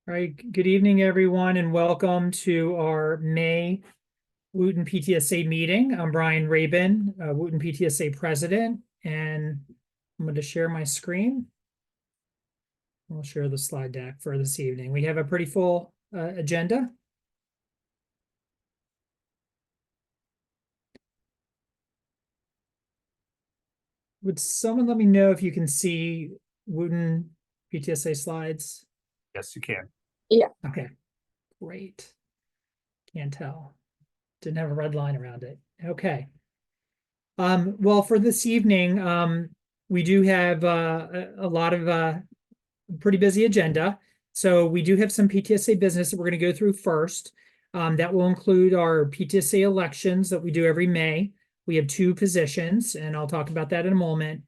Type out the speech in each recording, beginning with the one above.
All right, good evening, everyone, and welcome to our May Wooten PTSA meeting. I'm Brian Rabin, Wooten PTSA president, and I'm going to share my screen. I'll share the slide deck for this evening. We have a pretty full agenda. Would someone let me know if you can see Wooten PTSA slides? Yes, you can. Yeah. Okay, great. Can't tell. Didn't have a red line around it. Okay. Well, for this evening, we do have a lot of pretty busy agenda. So we do have some PTSA business that we're going to go through first. That will include our PTSA elections that we do every May. We have two positions, and I'll talk about that in a moment.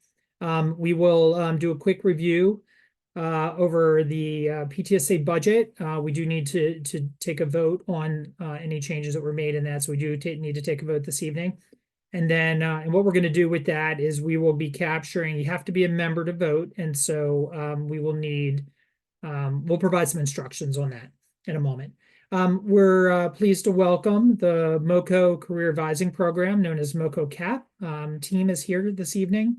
We will do a quick review over the PTSA budget. We do need to take a vote on any changes that were made in that. So we do need to take a vote this evening. And then, and what we're going to do with that is we will be capturing, you have to be a member to vote. And so we will need, we'll provide some instructions on that in a moment. We're pleased to welcome the MoCo Career Advising Program, known as MoCo CAP. Team is here this evening.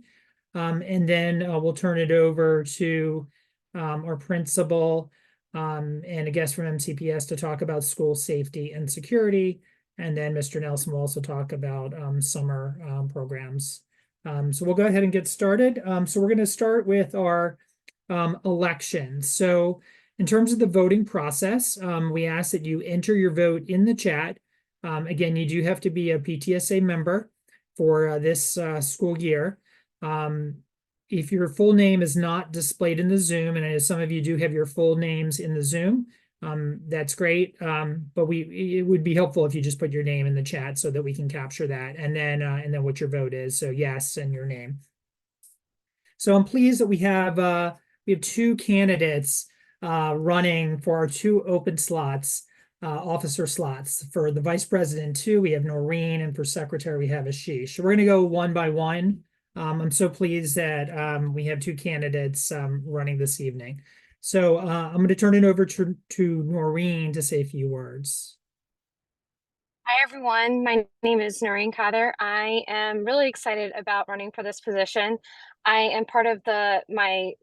And then we'll turn it over to our principal and a guest from MCPS to talk about school safety and security. And then Mr. Nelson will also talk about summer programs. So we'll go ahead and get started. So we're going to start with our elections. So in terms of the voting process, we ask that you enter your vote in the chat. Again, you do have to be a PTSA member for this school year. If your full name is not displayed in the Zoom, and I know some of you do have your full names in the Zoom, that's great. But it would be helpful if you just put your name in the chat so that we can capture that, and then what your vote is. So yes, and your name. So I'm pleased that we have two candidates running for our two open slots, officer slots. For the vice president too, we have Noreen, and for secretary we have Ashish. So we're going to go one by one. I'm so pleased that we have two candidates running this evening. So I'm going to turn it over to Noreen to say a few words. Hi, everyone. My name is Noreen Khader. I am really excited about running for this position. I am part of I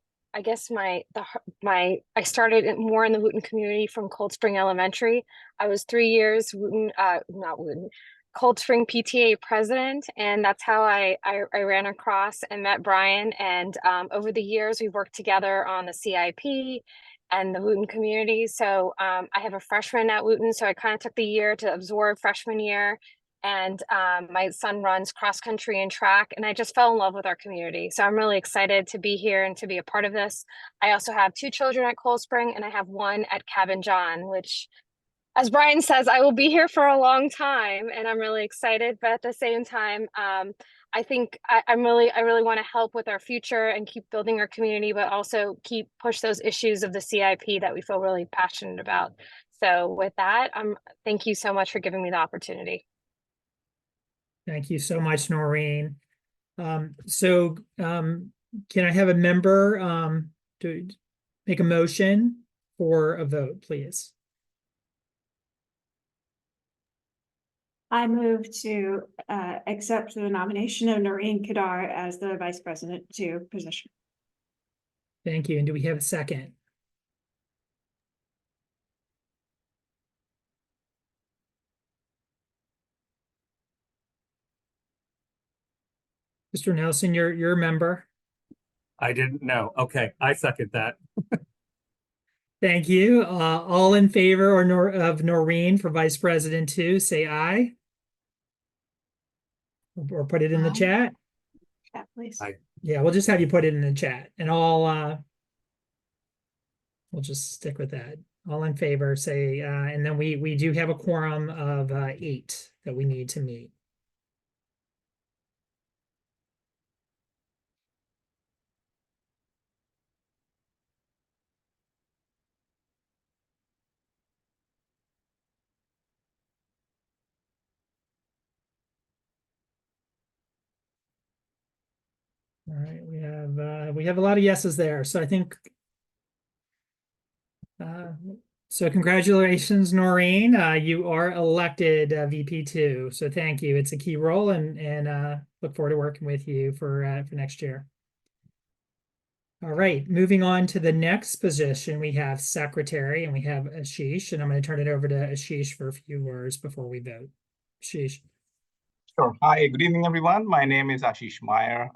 started more in the Wooten community from Cold Spring Elementary. I was 3 years Cold Spring PTA president, and that's how I ran across and met Brian. And over the years, we've worked together on the CIP and the Wooten community. So I have a freshman at Wooten, so I kind of took the year to absorb freshman year. And my son runs cross country and track, and I just fell in love with our community. So I'm really excited to be here and to be a part of this. I also have 2 children at Cold Spring, and I have 1 at Cabin John, which, as Brian says, I will be here for a long time, and I'm really excited. But at the same time, I think I really want to help with our future and keep building our community, but also push those issues of the CIP that we feel really passionate about. So with that, thank you so much for giving me the opportunity. Thank you so much, Noreen. Can I have a member to make a motion for a vote, please? I move to accept the nomination of Noreen Kadar as the vice president to position. Thank you. And do we have a second? Mr. Nelson, you're a member. I didn't know. Okay, I second that. Thank you. All in favor of Noreen for vice president too, say aye. Or put it in the chat. Yeah, please. Yeah, we'll just have you put it in the chat, and we'll just stick with that. All in favor, say and then we do have a quorum of 8 that we need to meet. All right, we have a lot of yeses there, so I think So congratulations, Noreen. You are elected VP2. So thank you. It's a key role and look forward to working with you for next year. All right, moving on to the next position, we have secretary and we have Ashish, and I'm going to turn it over to Ashish for a few words before we vote. Ashish. Sure. Hi, good evening, everyone. My name is Ashish Meyer.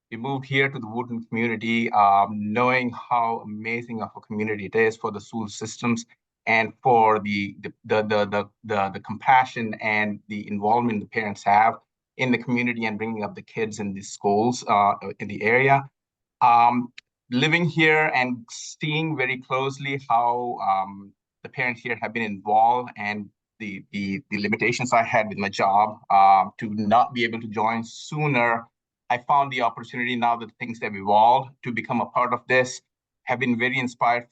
We moved here to the Wooten community, knowing how amazing of a community it is for the school systems and for the compassion and the involvement the parents have in the community and bringing up the kids in the schools in the area. Living here and seeing very closely how the parents here have been involved and the limitations I had with my job to not be able to join sooner. I found the opportunity now that things have evolved to become a part of this. Have been very inspired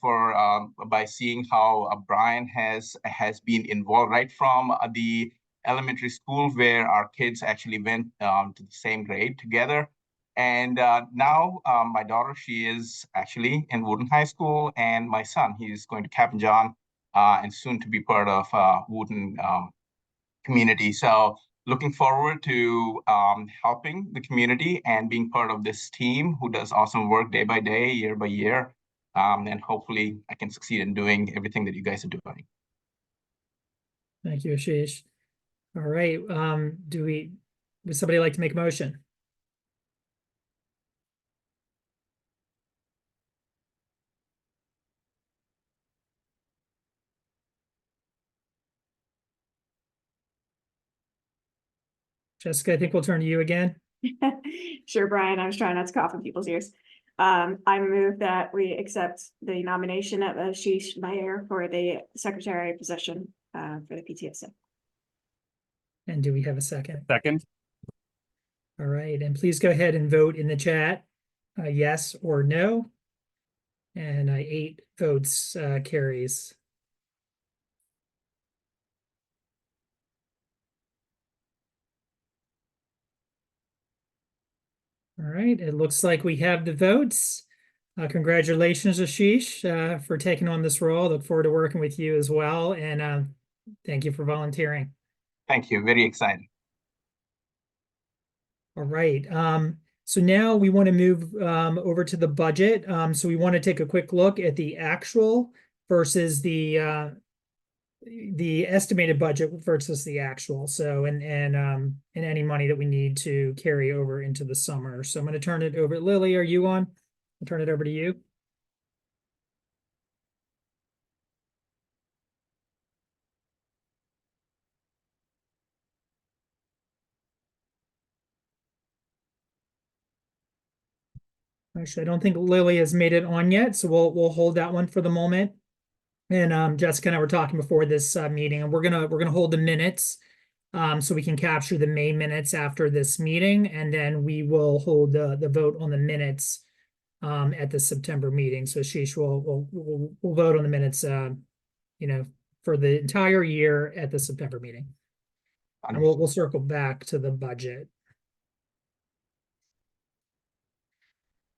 by seeing how Brian has been involved right from the elementary school where our kids actually went to the same grade together. And now my daughter, she is actually in Wooten High School, and my son, he's going to Cap and John, and soon to be part of Wooten community. So looking forward to helping the community and being part of this team who does awesome work day by day, year by year. And hopefully I can succeed in doing everything that you guys are doing. Thank you, Ashish. All right, would somebody like to make a motion? Jessica, I think we'll turn to you again. Sure, Brian, I was trying not to cough in people's ears. I move that we accept the nomination of Ashish Meyer for the secretary position for the PTSA. And do we have a second? Second. All right, and please go ahead and vote in the chat, yes or no. And 8 votes carries. All right, it looks like we have the votes. Congratulations, Ashish, for taking on this role. Look forward to working with you as well. And thank you for volunteering. Thank you. Very excited. All right. So now we want to move over to the budget. So we want to take a quick look at the actual versus the estimated budget versus the actual. So and any money that we need to carry over into the summer. So I'm going to turn it over. Lily, are you on? I'll turn it over to you. Actually, I don't think Lily has made it on yet, so we'll hold that one for the moment. And Jessica and I were talking before this meeting, and we're gonna hold the minutes, so we can capture the main minutes after this meeting, and then we will hold the vote on the minutes at the September meeting. So Ashish we'll vote on the minutes, for the entire year at the September meeting, and we'll circle back to the budget.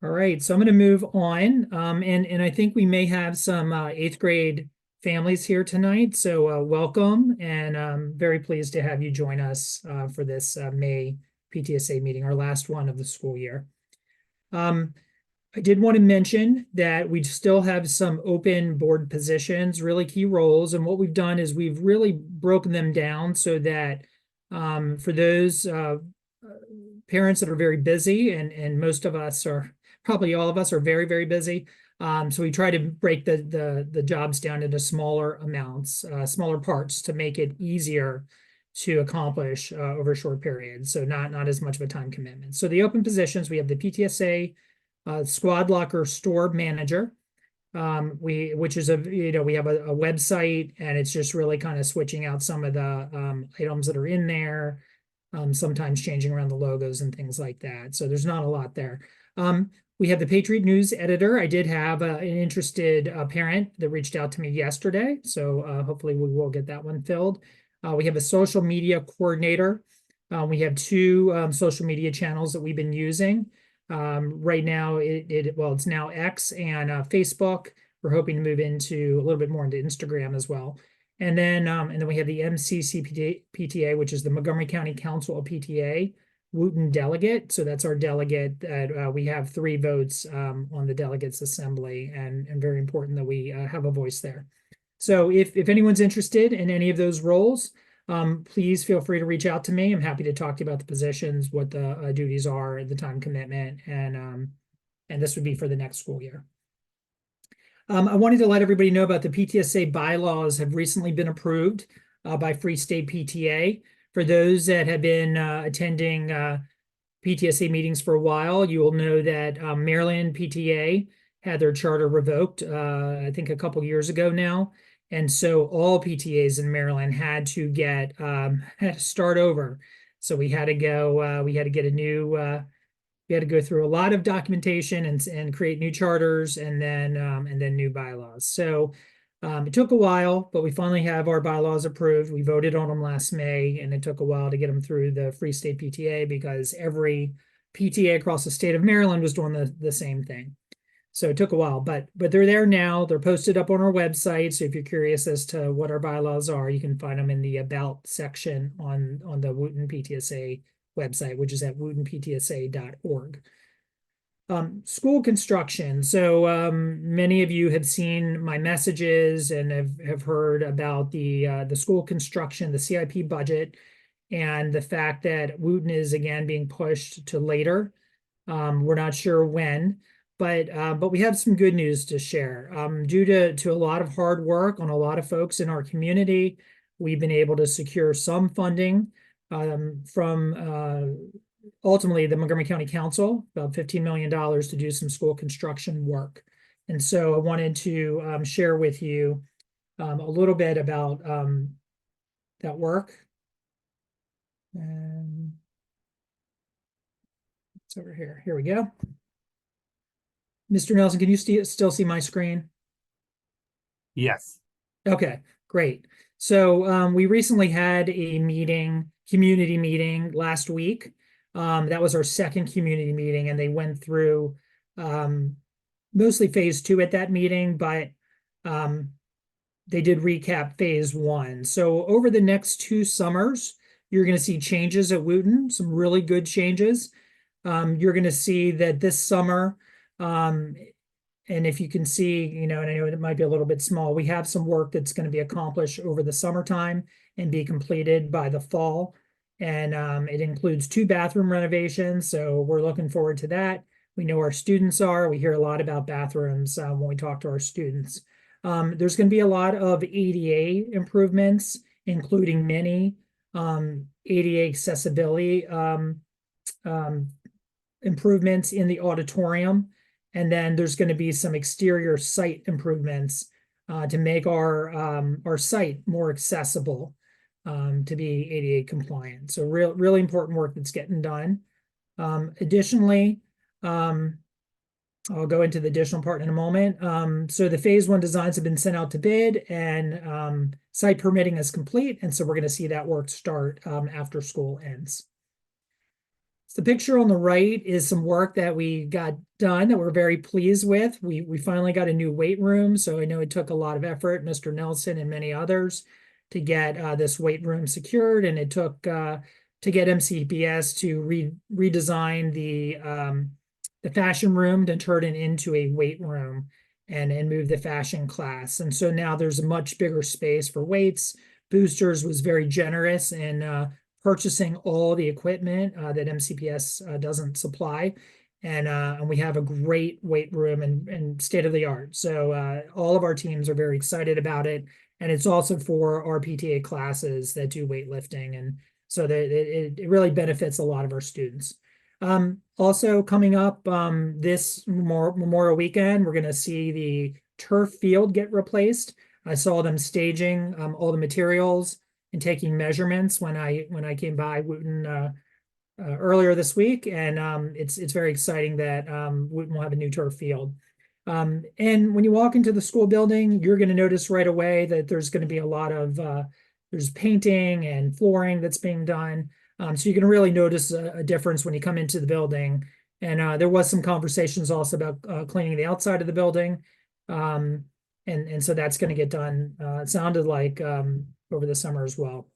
All right, so I'm going to move on, and I think we may have some 8th grade families here tonight. So welcome, and I'm very pleased to have you join us for this May PTSA meeting, our last one of the school year. I did want to mention that we still have some open board positions, really key roles, and what we've done is we've really broken them down so that for those parents that are very busy, and most of us are, probably all of us are very, very busy. So we try to break the jobs down into smaller amounts, smaller parts to make it easier to accomplish over short periods. So not as much of a time commitment. So the open positions, we have the PTSA Squad Locker store manager, which is we have a website, and it's just really kind of switching out some of the items that are in there, sometimes changing around the logos and things like that. So there's not a lot there. We have the Patriot News editor. I did have an interested parent that reached out to me yesterday, so hopefully we will get that one filled. We have a social media coordinator. We have 2 social media channels that we've been using. Right now, it's now X and Facebook. we're hoping to move into a little bit more into Instagram as well. And then we have the MCC PTA, which is the Montgomery County Council of PTA Wooten delegate. So that's our delegate that we have 3 votes on the delegates assembly, and very important that we have a voice there. So if anyone's interested in any of those roles, please feel free to reach out to me. I'm happy to talk to you about the positions, what the duties are, the time commitment, and this would be for the next school year. I wanted to let everybody know about the PTSA bylaws have recently been approved by Free State PTA. For those that have been attending PTSA meetings for a while, you will know that Maryland PTA had their charter revoked, I think a couple years ago now. And so all PTAs in Maryland had to get had to start over. So we had to go, we had to get a new, we had to go through a lot of documentation and create new charters and then new bylaws. So it took a while, but we finally have our bylaws approved. We voted on them last May, and it took a while to get them through the Free State PTA because every PTA across the state of Maryland was doing the same thing. So it took a while, but they're there now. They're posted up on our website. So if you're curious as to what our bylaws are, you can find them in the About section on the Wooten PTSA website, which is at wootenptsa.org. School construction. So many of you have seen my messages and have heard about the school construction, the CIP budget, and the fact that Wooten is again being pushed to later. We're not sure when, but we have some good news to share. Due to a lot of hard work on a lot of folks in our community, we've been able to secure some funding from ultimately the Montgomery County Council, about $15 million to do some school construction work. And so I wanted to share with you a little bit about that work. And it's over here. Here we go. Mr. Nelson, can you still see my screen? Yes. Okay, great. So we recently had a community meeting last week. That was our second community meeting, and they went through mostly phase 2 at that meeting, but they did recap phase 1. So over the next 2 summers, you're going to see changes at Wooten, some really good changes. You're going to see that this summer, and if you can see, you know, and I know it might be a little bit small, we have some work that's going to be accomplished over the summertime and be completed by the fall. And it includes 2 bathroom renovations. So we're looking forward to that. We know our students are. We hear a lot about bathrooms when we talk to our students. There's going to be a lot of ADA improvements, including many ADA accessibility improvements in the auditorium. And then there's going to be some exterior site improvements to make our site more accessible to be ADA compliant. So really important work that's getting done. Additionally, I'll go into the additional part in a moment. So the phase 1 designs have been sent out to bid, and site permitting is complete. And so we're going to see that work start after school ends. So the picture on the right is some work that we got done that we're very pleased with. We finally got a new weight room. So I know it took a lot of effort, Mr. Nelson and many others, to get this weight room secured. And it took to get MCPS to redesign the fashion room to turn it into a weight room and move the fashion class. And so now there's a much bigger space for weights. Boosters was very generous in purchasing all the equipment that MCPS doesn't supply. And we have a great weight room and state of the art. So all of our teams are very excited about it. And it's also for our PTA classes that do weightlifting. And so that it really benefits a lot of our students. Also coming up this Memorial Weekend, we're going to see the turf field get replaced. I saw them staging all the materials and taking measurements when I came by Wooten earlier this week, and it's very exciting that Wooten will have a new turf field. And when you walk into the school building, you're going to notice right away that there's going to be a lot of there's painting and flooring that's being done. So you can really notice a difference when you come into the building. And there was some conversations also about cleaning the outside of the building. And so that's going to get done. It sounded like over the summer as well.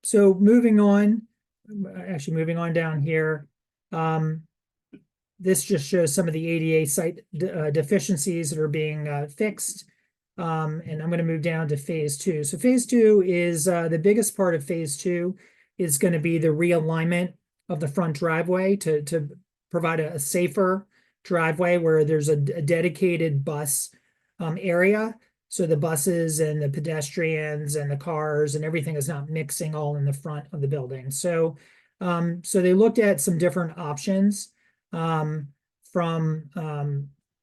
So moving on, actually moving on down here. This just shows some of the ADA site deficiencies that are being fixed. And I'm going to move down to phase 2. So phase 2 is the biggest part of phase 2 is going to be the realignment of the front driveway to provide a safer driveway where there's a dedicated bus area. So the buses and the pedestrians and the cars and everything is not mixing all in the front of the building. So they looked at some different options from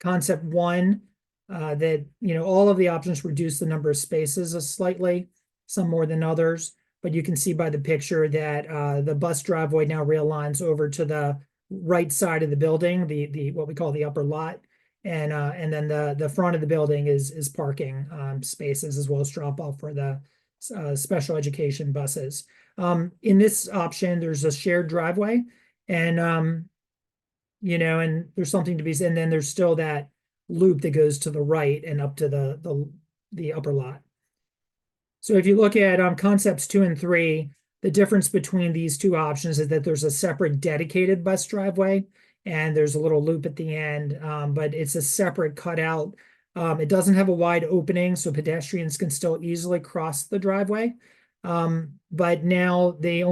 concept 1 that, all of the options reduce the number of spaces slightly, some more than others. But you can see by the picture that the bus driveway now realigns over to the right side of the building, the what we call the upper lot. And then the front of the building is parking spaces as well as drop off for the special education buses. In this option, there's a shared driveway, and and there's something to be said. And then there's still that loop that goes to the right and up to the upper lot. So if you look at concepts 2 and 3, the difference between these two options is that there's a separate dedicated bus driveway and there's a little loop at the end, but it's a separate cutout. It doesn't have a wide opening, so pedestrians can still easily cross the driveway. But now the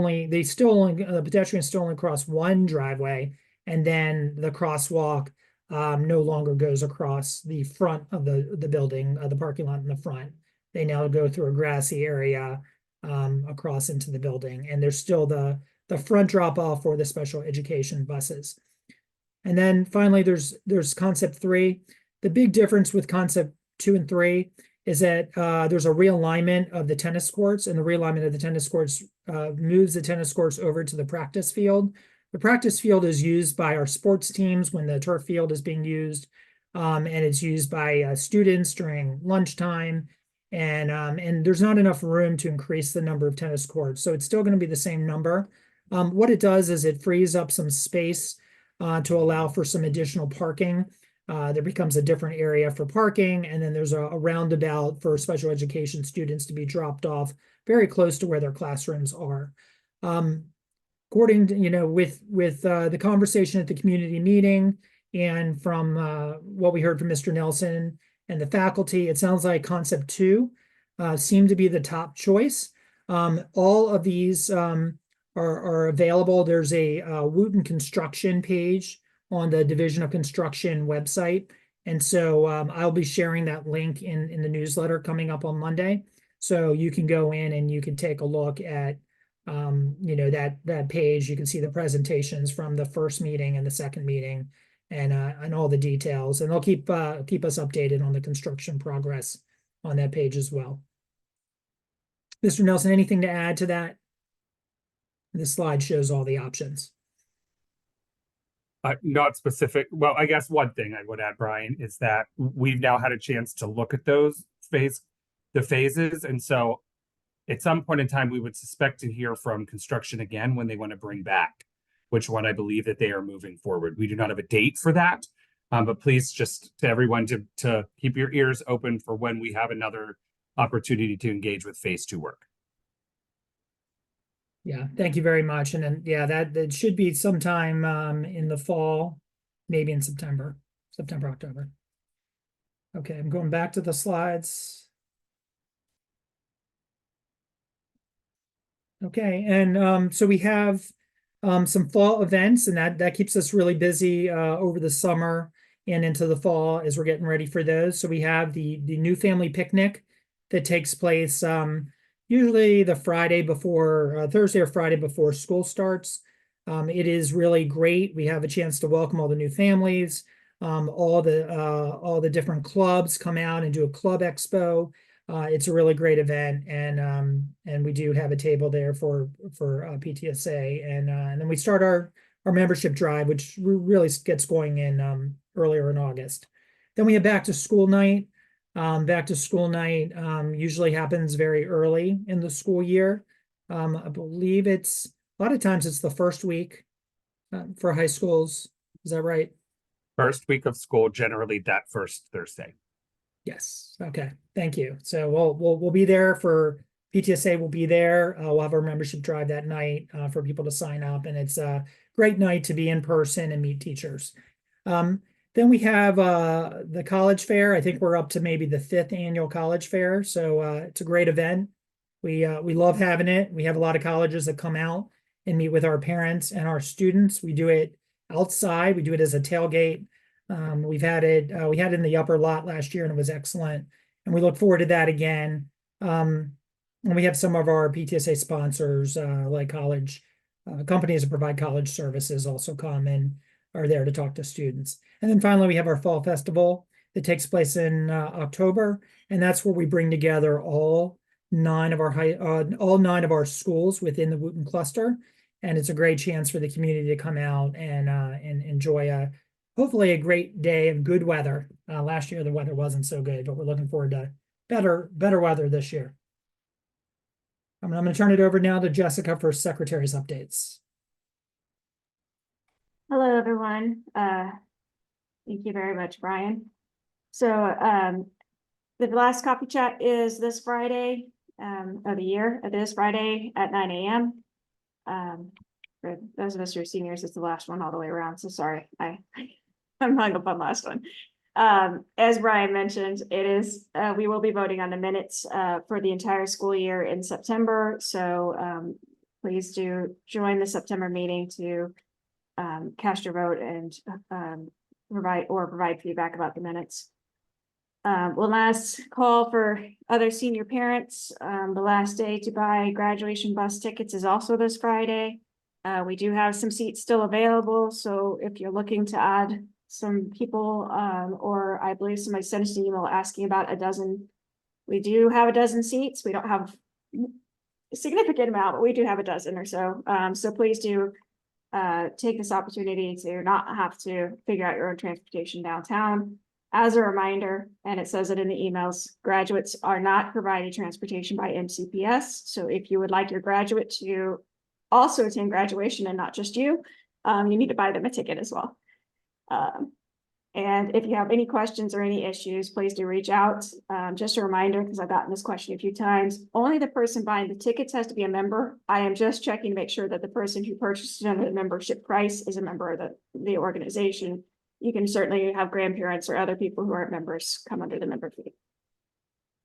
pedestrians still only cross one driveway, and then the crosswalk no longer goes across the front of the building, the parking lot in the front. They now go through a grassy area across into the building, and there's still the front drop off for the special education buses. And then finally, there's concept 3. The big difference with concept 2 and 3 is that there's a realignment of the tennis courts, and the realignment of the tennis courts moves the tennis courts over to the practice field. The practice field is used by our sports teams when the turf field is being used, and it's used by students during lunchtime. And there's not enough room to increase the number of tennis courts, so it's still going to be the same number. What it does is it frees up some space to allow for some additional parking. There becomes a different area for parking, and then there's a roundabout for special education students to be dropped off very close to where their classrooms are. According to, with the conversation at the community meeting and from what we heard from Mr. Nelson and the faculty, it sounds like concept 2 seemed to be the top choice. All of these are available. There's a Wooten Construction page on the Division of Construction website. And so I'll be sharing that link in the newsletter coming up on Monday. So you can go in and you can take a look at that page. You can see the presentations from the first meeting and the second meeting and all the details. And they'll keep us updated on the construction progress on that page as well. Mr. Nelson, anything to add to that? This slide shows all the options. Not specific. Well, I guess one thing I would add, Brian, is that we've now had a chance to look at those phases. And so at some point in time, we would suspect to hear from construction again when they want to bring back which one I believe that they are moving forward. We do not have a date for that, but please just to everyone to keep your ears open for when we have another opportunity to engage with phase 2 work. Yeah, thank you very much. And then, yeah, that should be sometime in the fall, maybe in September, October. Okay, I'm going back to the slides. Okay, and so we have some fall events, and that keeps us really busy over the summer and into the fall as we're getting ready for those. So we have the new family picnic that takes place usually the Friday before Thursday or Friday before school starts. It is really great. We have a chance to welcome all the new families. All the different clubs come out and do a club expo. It's a really great event, and we do have a table there for PTSA, and then we start our membership drive, which really gets going in earlier in August. Then we have back to school night. Back to school night usually happens very early in the school year. I believe a lot of times it's the first week for high schools. Is that right? First week of school, generally that first Thursday. Yes. Okay. Thank you. So we'll be there for PTSA. We'll be there. We'll have our membership drive that night for people to sign up, and it's a great night to be in person and meet teachers. Then we have the college fair. I think we're up to maybe the 5th annual college fair. So it's a great event. We love having it. We have a lot of colleges that come out and meet with our parents and our students. We do it outside. We do it as a tailgate. We had it in the upper lot last year and it was excellent. And we look forward to that again. And we have some of our PTSA sponsors, like college companies that provide college services also come and are there to talk to students. And then finally, we have our fall festival that takes place in October. And that's where we bring together all 9 of our schools within the Wooten cluster. And it's a great chance for the community to come out and enjoy hopefully a great day of good weather. Last year, the weather wasn't so good, but we're looking forward to better weather this year. I'm going to turn it over now to Jessica for secretary's updates. Hello, everyone. Thank you very much, Brian. So the last coffee chat is this Friday of the year. It is Friday at 9 a.m. For those of us who are seniors, it's the last one all the way around. So sorry, I'm hung up on last one. As Brian mentioned, it is we will be voting on the minutes for the entire school year in September. So please do join the September meeting to cast your vote and provide feedback about the minutes. One last call for other senior parents. The last day to buy graduation bus tickets is also this Friday. We do have some seats still available, so if you're looking to add some people, or I believe somebody sent us an email asking about a dozen. We do have a dozen seats. We don't have a significant amount, but we do have a dozen or so. So please do take this opportunity to not have to figure out your own transportation downtown. As a reminder, and it says it in the emails, graduates are not provided transportation by MCPS. So if you would like your graduate to also attend graduation and not just you, you need to buy them a ticket as well. And if you have any questions or any issues, please do reach out. Just a reminder, because I've gotten this question a few times, only the person buying the tickets has to be a member. I am just checking to make sure that the person who purchased it under the membership price is a member of the organization. You can certainly have grandparents or other people who aren't members come under the member fee.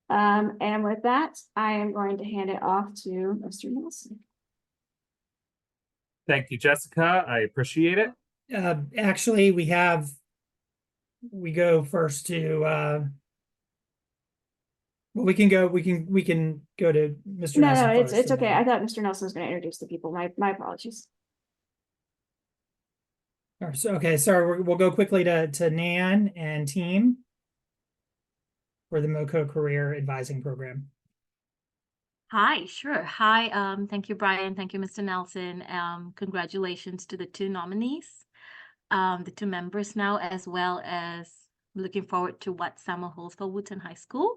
And with that, I am going to hand it off to Mr. Nelson. Thank you, Jessica. I appreciate it. Actually, we go first to well, we can go to Mr. No, Nelson it's first, and okay. then- I thought Mr. Nelson was going to introduce the people. My apologies. So we'll go quickly to Nan and team for the MoCo Career Advising Program. Hi, sure. Hi, thank you, Brian. Thank you, Mr. Nelson. Congratulations to the 2 nominees, the 2 members now, as well as looking forward to what summer holds for Wooten High School.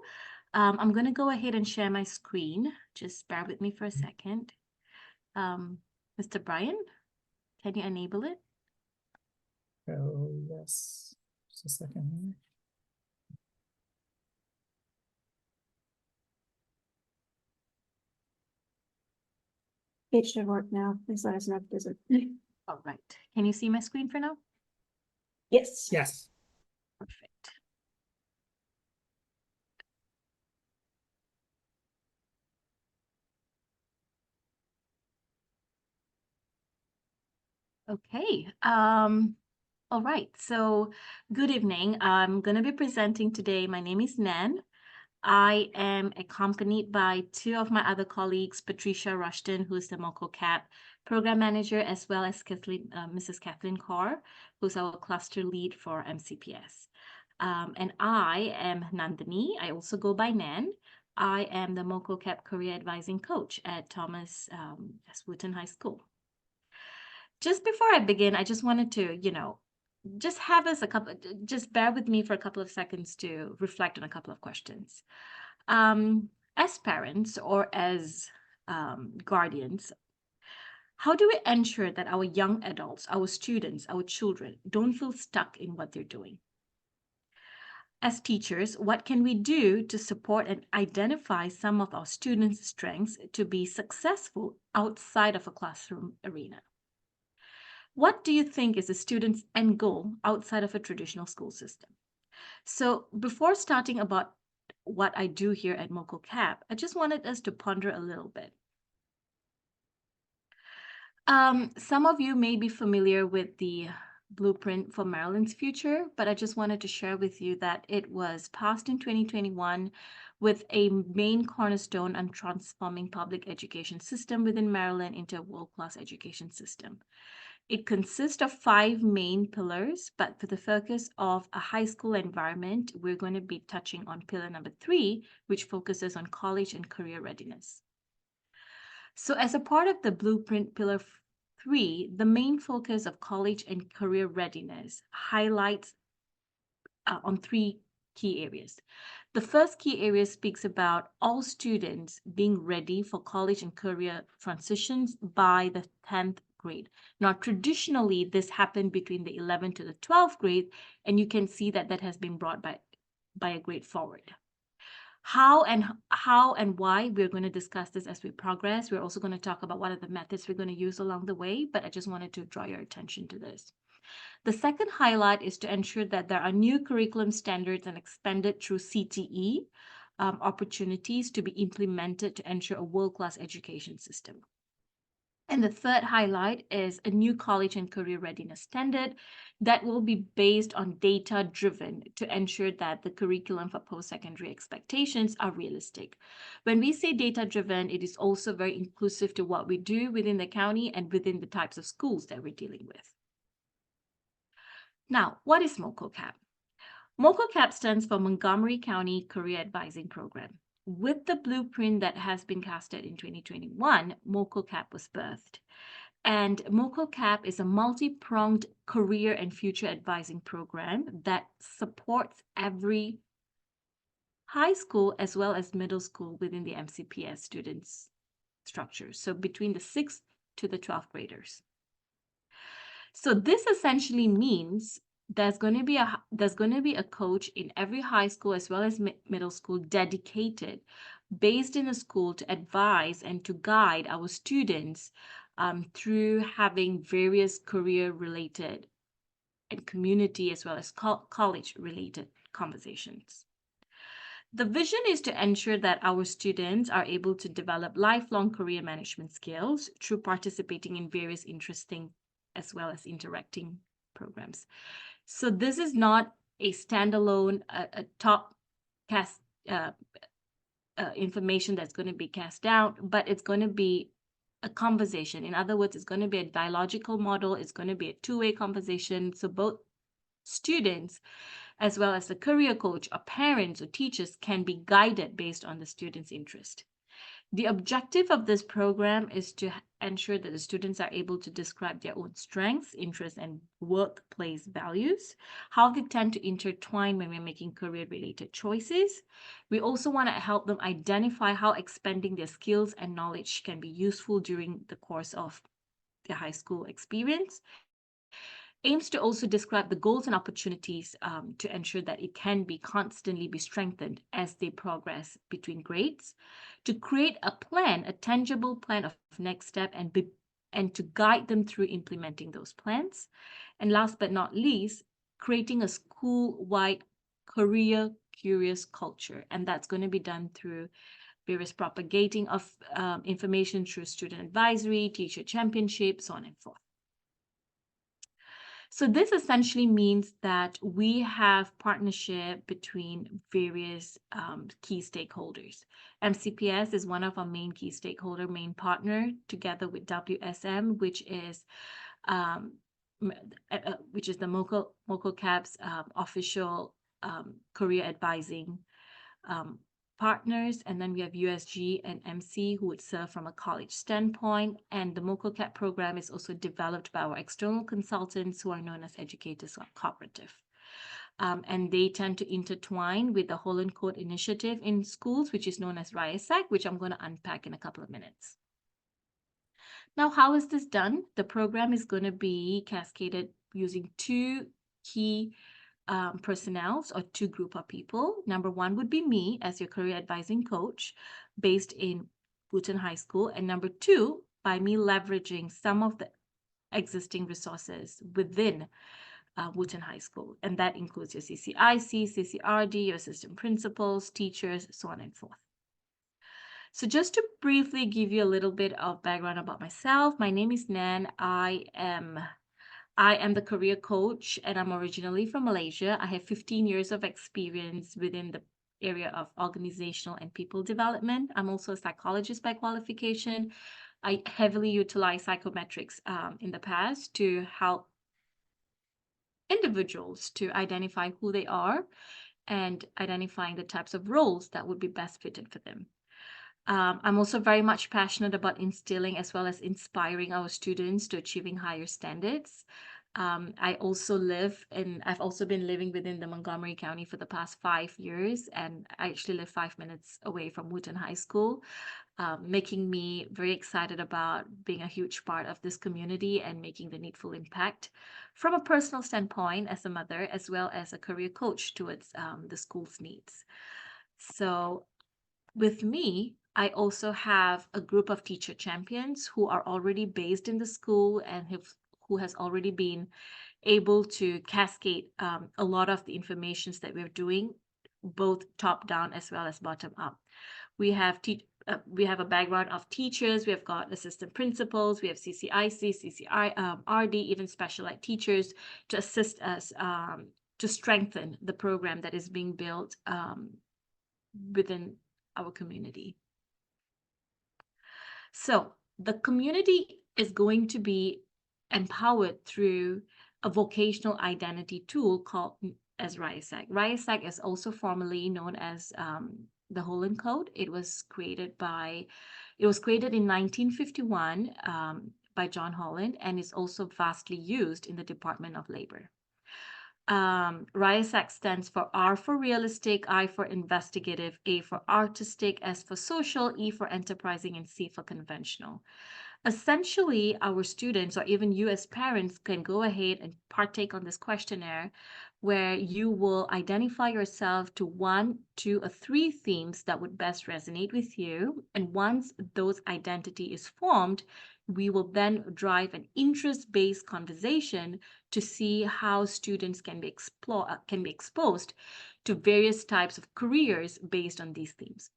I'm going to go ahead and share my screen. Just bear with me for a second. Mr. Brian, can you enable it? Oh, yes. Just a second here. It should work now. Please let us know if it doesn't. All right. Can you see my screen for now? Yes. Yes. Perfect. Okay. All right. So good evening. I'm going to be presenting today. My name is Nan. I am accompanied by 2 of my other colleagues, Patricia Rushton, who is the MoCo CAP program manager, as well as Mrs. Kathleen Kaur, who's our cluster lead for MCPS. And I am Nandini. I also go by Nan. I am the MoCo CAP career advising coach at Thomas Wooten High School. Just before I begin, I just wanted to, just have us just bear with me for a couple of seconds to reflect on a couple of questions. As parents or as guardians, How do we ensure that our young adults, our students, our children don't feel stuck in what they're doing? As teachers, what can we do to support and identify some of our students' strengths to be successful outside of a classroom arena? What do you think is a student's end goal outside of a traditional school system? So before starting about what I do here at MoCo CAP, I just wanted us to ponder a little bit. Some of you may be familiar with the Blueprint for Maryland's Future, but I just wanted to share with you that it was passed in 2021 with a main cornerstone on transforming public education system within Maryland into a world-class education system. It consists of 5 main pillars, but for the focus of a high school environment, we're going to be touching on pillar number 3, which focuses on college and career readiness. So as a part of the Blueprint Pillar 3, the main focus of college and career readiness highlights on 3 key areas. The first key area speaks about all students being ready for college and career transitions by the 10th grade. Now, traditionally, this happened between the 11th to the 12th grade, and you can see that that has been brought by a grade forward. How and why, we're going to discuss this as we progress. We're also going to talk about what are the methods we're going to use along the way, but I just wanted to draw your attention to this. The second highlight is to ensure that there are new curriculum standards and expanded through CTE opportunities to be implemented to ensure a world-class education system. And the third highlight is a new college and career readiness standard that will be based on data-driven to ensure that the curriculum for post-secondary expectations are realistic. When we say data-driven, it is also very inclusive to what we do within the county and within the types of schools that we're dealing with. Now, what is MoCo CAP? MoCo CAP stands for Montgomery County Career Advising Program. With the blueprint that has been casted in 2021, MoCo CAP was birthed. And MoCo CAP is a multi-pronged career and future advising program that supports every high school as well as middle school within the MCPS students structure. So between the 6th to the 12th graders. So this essentially means there's going to be a coach in every high school as well as middle school dedicated, based in a school to advise and to guide our students through having various career-related and community as well as college-related conversations. The vision is to ensure that our students are able to develop lifelong career management skills through participating in various interesting as well as interacting programs. So this is not a standalone, a top cast information that's going to be cast out, but it's going to be a conversation. In other words, it's going to be a dialogical model. It's going to be a two-way conversation. So both students as well as the career coach or parents or teachers can be guided based on the student's interest. The objective of this program is to ensure that the students are able to describe their own strengths, interests, and workplace values, how they tend to intertwine when we're making career-related choices. We also want to help them identify how expanding their skills and knowledge can be useful during the course of their high school experience. Aims to also describe the goals and opportunities to ensure that it can be constantly be strengthened as they progress between grades, to create a plan, a tangible plan of next step, and to guide them through implementing those plans. And last but not least, creating a school-wide career-curious culture. And that's going to be done through various propagating of information through student advisory, teacher championship, so on and so forth. So this essentially means that we have partnership between various key stakeholders. MCPS is one of our main key stakeholder, main partner, together with WSM, which is the MoCo CAP's official career advising partners, and then we have USG and MC who would serve from a college standpoint, and the MoCo CAP program is also developed by our external consultants who are known as Educators Cooperative. And they tend to intertwine with the Holland Code Initiative in schools, which is known as RIASAC, which I'm going to unpack in a couple of minutes. Now, how is this done? The program is going to be cascaded using two key personnels or two group of people. Number one would be me as your career advising coach based in Wooten High School. And number two, by me leveraging some of the existing resources within Wooten High School. And that includes your CCIC, CCRD, your assistant principals, teachers, so on and forth. So just to briefly give you a little bit of background about myself, my name is Nan. I am the career coach, and I'm originally from Malaysia. I have 15 years of experience within the area of organizational and people development. I'm also a psychologist by qualification. I heavily utilize psychometrics in the past to help individuals to identify who they are and identifying the types of roles that would be best fitted for them. I'm also very much passionate about instilling as well as inspiring our students to achieving higher standards. I've also been living within the Montgomery County for the past 5 years, and I actually live 5 minutes away from Wooten High School, making me very excited about being a huge part of this community and making the needful impact from a personal standpoint as a mother, as well as a career coach towards the school's needs. So with me, I also have a group of teacher champions who are already based in the school and who has already been able to cascade a lot of the informations that we're doing, both top down as well as bottom up. We have a background of teachers. We have got assistant principals. We have CCIC, RD, even special ed teachers to assist us to strengthen the program that is being built within our community. So the community is going to be empowered through a vocational identity tool called as RIASAC. RIASAC is also formally known as the Holland Code. It was created in 1951 by John Holland, and is also vastly used in the Department of Labor. RIASAC stands for R for realistic, I for investigative, A for artistic, S for social, E for enterprising, and C for conventional. Essentially, our students or even you as parents can go ahead and partake on this questionnaire where you will identify yourself to 1, 2, or 3 themes that would best resonate with you. And once those identity is formed, we will then drive an interest-based conversation to see how students can be exposed to various types of careers based on these themes.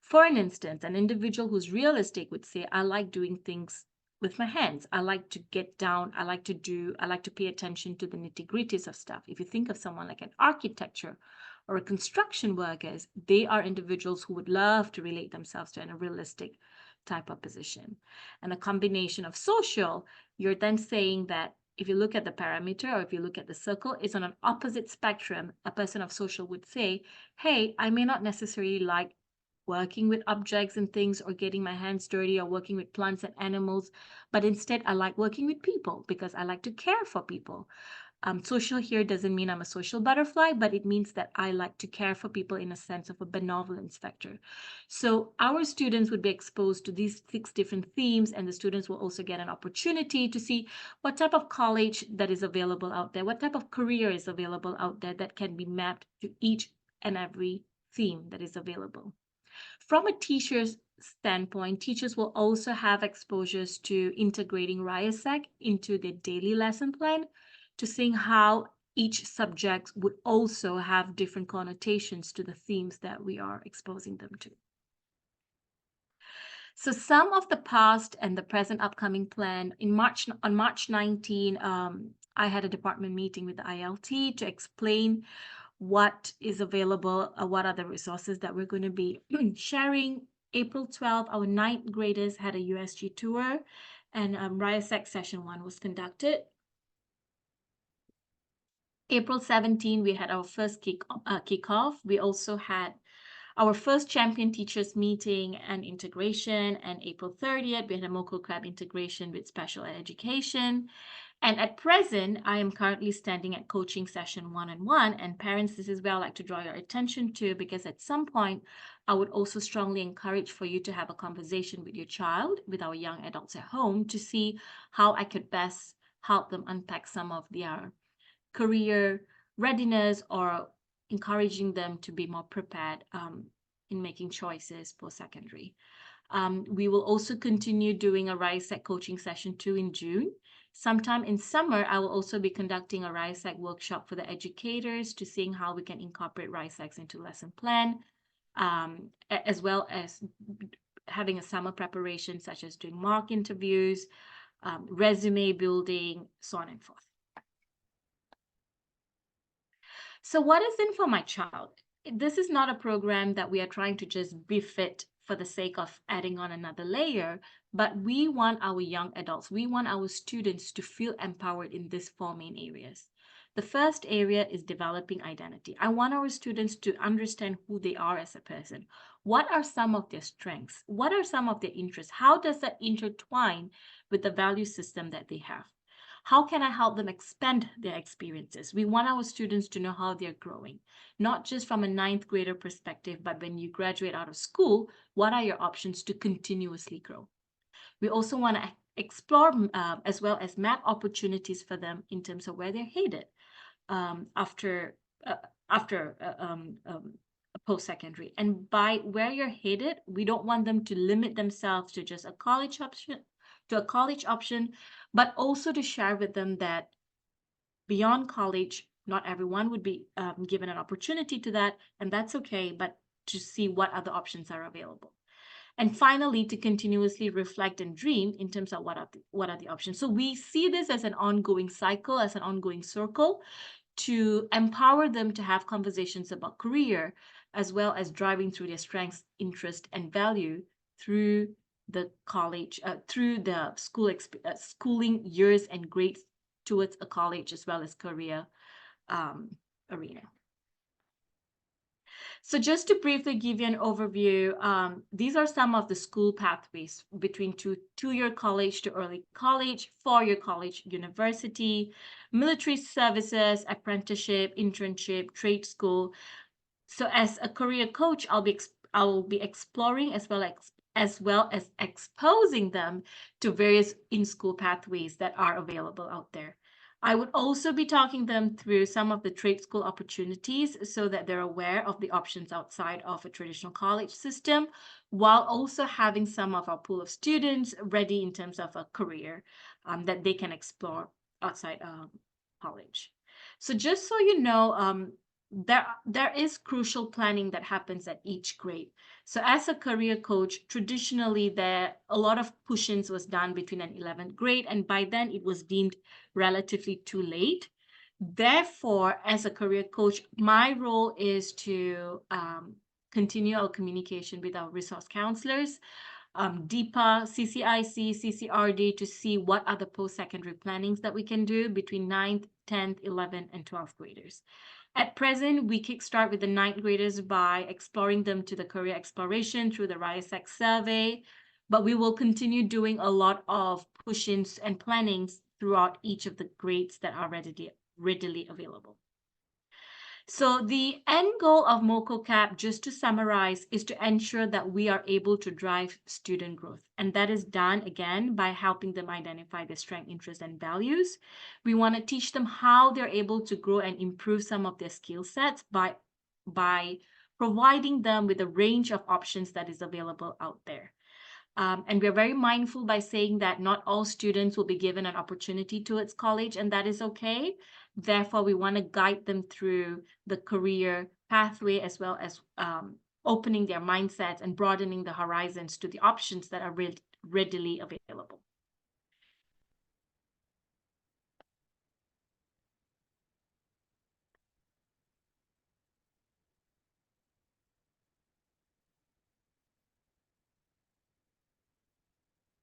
For an instance, an individual who's realistic would say, I like doing things with my hands. I like to get down. I like to pay attention to the nitty-gritties of stuff. If you think of someone like an architecture or a construction workers, they are individuals who would love to relate themselves to a realistic type of position. And a combination of social, you're then saying that if you look at the parameter or if you look at the circle, it's on an opposite spectrum. A person of social would say, hey, I may not necessarily like working with objects and things or getting my hands dirty or working with plants and animals, but instead I like working with people because I like to care for people. Social here doesn't mean I'm a social butterfly, but it means that I like to care for people in a sense of a benevolence factor. So our students would be exposed to these 6 different themes, and the students will also get an opportunity to see what type of college that is available out there, what type of career is available out there that can be mapped to each and every theme that is available. From a teacher's standpoint, teachers will also have exposures to integrating RIASAC into their daily lesson plan to seeing how each subject would also have different connotations to the themes that we are exposing them to. So some of the past and the present upcoming plan, on March 19, I had a department meeting with the ILT to explain what is available, what are the resources that we're going to be sharing. April 12, our 9th graders had a USG tour, and RIASAC session 1 was conducted. April 17, we had our first kickoff. We also had our first champion teachers meeting and integration. And April 30th, we had a MoCo CAP integration with special ed education. And at present, I am currently standing at coaching session 1-on-1. And parents, this is where I like to draw your attention to, because at some point, I would also strongly encourage for you to have a conversation with your child, with our young adults at home, to see how I could best help them unpack some of their career readiness or encouraging them to be more prepared in making choices post-secondary. We will also continue doing a RISEC coaching session 2 in June. Sometime in summer, I will also be conducting a RISEC workshop for the educators to seeing how we can incorporate RISECs into lesson plan, as well as having a summer preparation, such as doing mock interviews, resume building, so on and forth. So what is in for my child? This is not a program that we are trying to just befit for the sake of adding on another layer, but we want our young adults, we want our students to feel empowered in these 4 main areas. The first area is developing identity. I want our students to understand who they are as a person. What are some of their strengths? What are some of their interests? How does that intertwine with the value system that they have? How can I help them expand their experiences? We want our students to know how they're growing, not just from a 9th grader perspective, but when you graduate out of school, what are your options to continuously grow? We also want to explore as well as map opportunities for them in terms of where they're headed after post-secondary. And by where you're headed, we don't want them to limit themselves to just a college option, but also to share with them that beyond college, not everyone would be given an opportunity to that, and that's okay, but to see what other options are available. And finally, to continuously reflect and dream in terms of what are the options. So we see this as an ongoing cycle, as an ongoing circle, to empower them to have conversations about career, as well as driving through their strengths, interest, and value through the college, through the schooling years and grades towards a college, as well as career arena. So just to briefly give you an overview, these are some of the school pathways between two-year college to early college, 4-year college, university, military services, apprenticeship, internship, trade school. So as a career coach, I will be exploring as well as exposing them to various in-school pathways that are available out there. I would also be talking them through some of the trade school opportunities so that they're aware of the options outside of a traditional college system, while also having some of our pool of students ready in terms of a career that they can explore outside college. So just so you know, there is crucial planning that happens at each grade. So as a career coach, traditionally a lot of push-ins was done between an 11th grade, and by then it was deemed relatively too late. Therefore, as a career coach, my role is to continue our communication with our resource counselors, DEPA, CCIC, CCRD, to see what are the post-secondary plannings that we can do between 9th, 10th, 11th, and 12th graders. At present, we kickstart with the 9th graders by exploring them to the career exploration through the RISEC survey, but we will continue doing a lot of push-ins and plannings throughout each of the grades that are readily available. So the end goal of MoCo CAP, just to summarize, is to ensure that we are able to drive student growth. And that is done, again, by helping them identify their strengths, interests, and values. We want to teach them how they're able to grow and improve some of their skill sets by providing them with a range of options that is available out there. And we're very mindful by saying that not all students will be given an opportunity towards college, and that is okay. Therefore, we want to guide them through the career pathway, as well as opening their mindsets and broadening the horizons to the options that are readily available.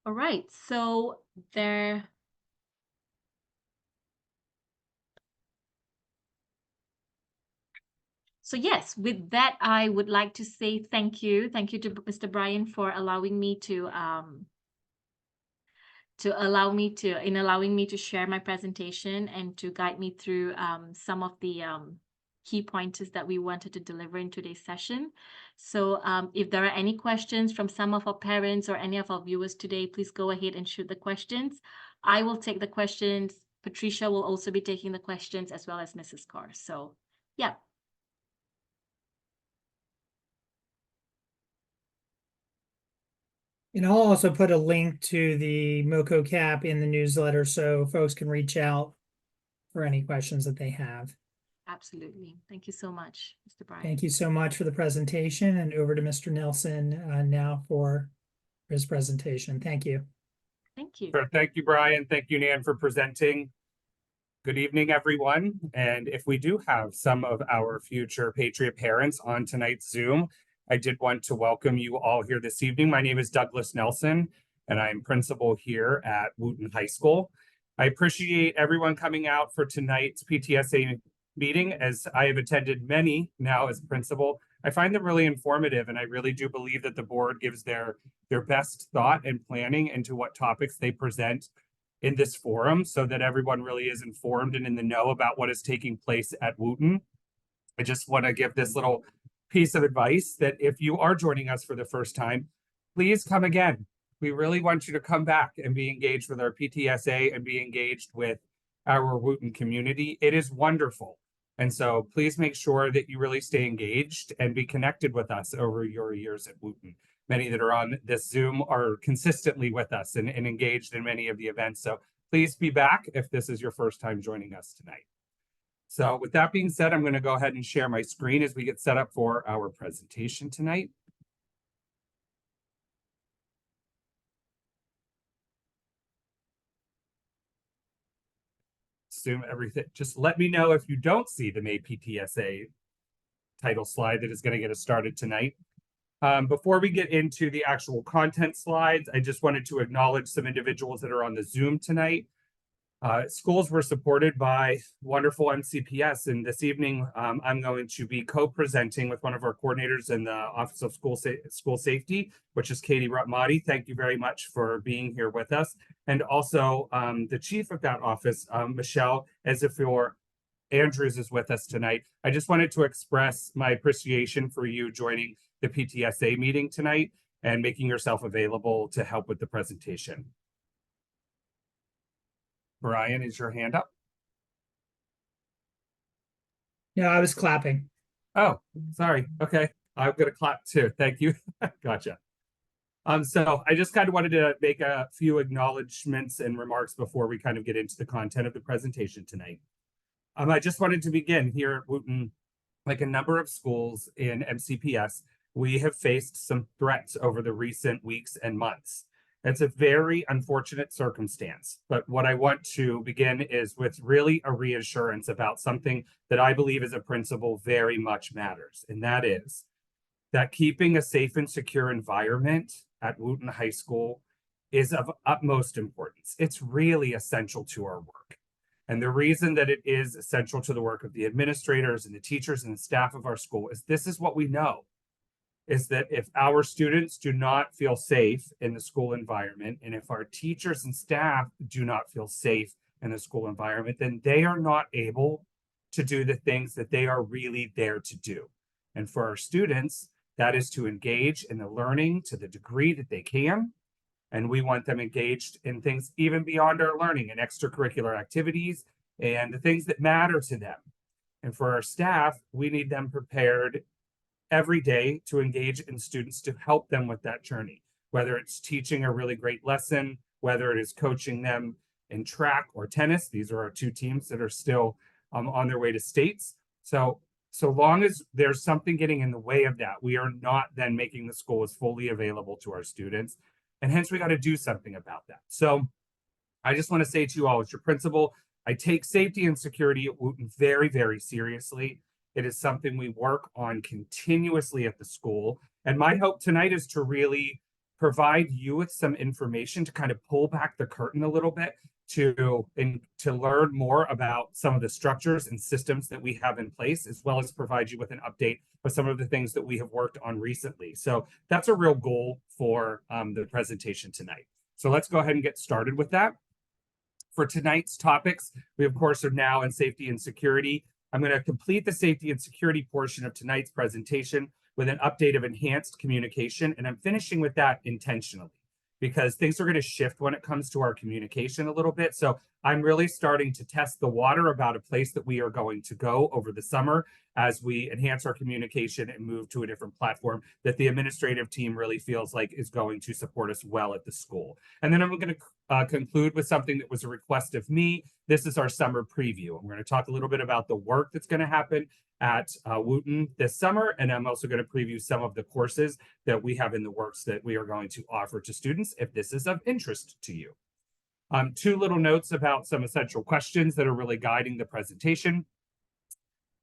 All right, so yes, with that, I would like to say thank you. Thank you to Mr. Brian for allowing me to share my presentation and to guide me through some of the key pointers that we wanted to deliver in today's session. So if there are any questions from some of our parents or any of our viewers today, please go ahead and shoot the questions. I will take the questions. Patricia will also be taking the questions, as well as Mrs. Carr. So yeah. And I'll also put a link to the MoCo CAP in the newsletter so folks can reach out for any questions that they have. Absolutely. Thank you so much, Mr. Brian. Thank you so much for the presentation, and over to Mr. Nelson now for his presentation. Thank you. Thank you. Sure. Thank you, Brian. Thank you, Nan, for presenting. Good evening, everyone. And if we do have some of our future Patriot parents on tonight's Zoom, I did want to welcome you all here this evening. My name is Douglas Nelson, and I'm principal here at Wootton High School. I appreciate everyone coming out for tonight's PTSA meeting, as I have attended many now as principal. I find them really informative, and I really do believe that the board gives their best thought and planning into what topics they present in this forum, so that everyone really is informed and in the know about what is taking place at Wootton. I just want to give this little piece of advice that if you are joining us for the first time, please come again. We really want you to come back and be engaged with our PTSA and be engaged with our Wootton community. It is wonderful. And so please make sure that you really stay engaged and be connected with us over your years at Wootton. Many that are on this Zoom are consistently with us and engaged in many of the events. So please be back if this is your first time joining us tonight. So with that being said, I'm going to go ahead and share my screen as we get set up for our presentation tonight. Assume everything. Just let me know if you don't see the May PTSA title slide that is going to get us started tonight. Before we get into the actual content slides, I just wanted to acknowledge some individuals that are on the Zoom tonight. Schools were supported by wonderful MCPS, and this evening I'm going to be co-presenting with one of our coordinators in the Office of School Safety, which is Katie Ratmati. Thank you very much for being here with us. And also the chief of that office, Michelle Ezefior Andrews, is with us tonight. I just wanted to express my appreciation for you joining the PTSA meeting tonight and making yourself available to help with the presentation. Brian, is your hand up? No, I was clapping. Oh, sorry. Okay. I'm going to clap too. Thank you. Gotcha. So I just kind of wanted to make a few acknowledgements and remarks before we kind of get into the content of the presentation tonight. I just wanted to begin here at Wootton. Like a number of schools in MCPS, we have faced some threats over the recent weeks and months. It's a very unfortunate circumstance, but what I want to begin is with really a reassurance about something that I believe as a principal very much matters, and that is that keeping a safe and secure environment at Wootton High School is of utmost importance. It's really essential to our work. And the reason that it is essential to the work of the administrators and the teachers and the staff of our school is this is what we know, is that if our students do not feel safe in the school environment, and if our teachers and staff do not feel safe in the school environment, then they are not able to do the things that they are really there to do. And for our students, that is to engage in the learning to the degree that they can. And we want them engaged in things even beyond our learning and extracurricular activities and the things that matter to them. And for our staff, we need them prepared every day to engage in students to help them with that journey, whether it's teaching a really great lesson, whether it is coaching them in track or tennis. These are our two teams that are still on their way to states. So long as there's something getting in the way of that, we are not then making the school as fully available to our students. And hence we got to do something about that. So I just want to say to you all, as your principal, I take safety and security at Wootton very, very seriously. It is something we work on continuously at the school. And my hope tonight is to really provide you with some information to kind of pull back the curtain a little bit to learn more about some of the structures and systems that we have in place, as well as provide you with an update of some of the things that we have worked on recently. So that's a real goal for the presentation tonight. So let's go ahead and get started with that. For tonight's topics, we of course are now in safety and security. I'm going to complete the safety and security portion of tonight's presentation with an update of enhanced communication. And I'm finishing with that intentionally because things are going to shift when it comes to our communication a little bit. So I'm really starting to test the water about a place that we are going to go over the summer as we enhance our communication and move to a different platform that the administrative team really feels like is going to support us well at the school. And then I'm going to conclude with something that was a request of me. This is our summer preview. I'm going to talk a little bit about the work that's going to happen at Wootton this summer, and I'm also going to preview some of the courses that we have in the works that we are going to offer to students if this is of interest to you. Two little notes about some essential questions that are really guiding the presentation.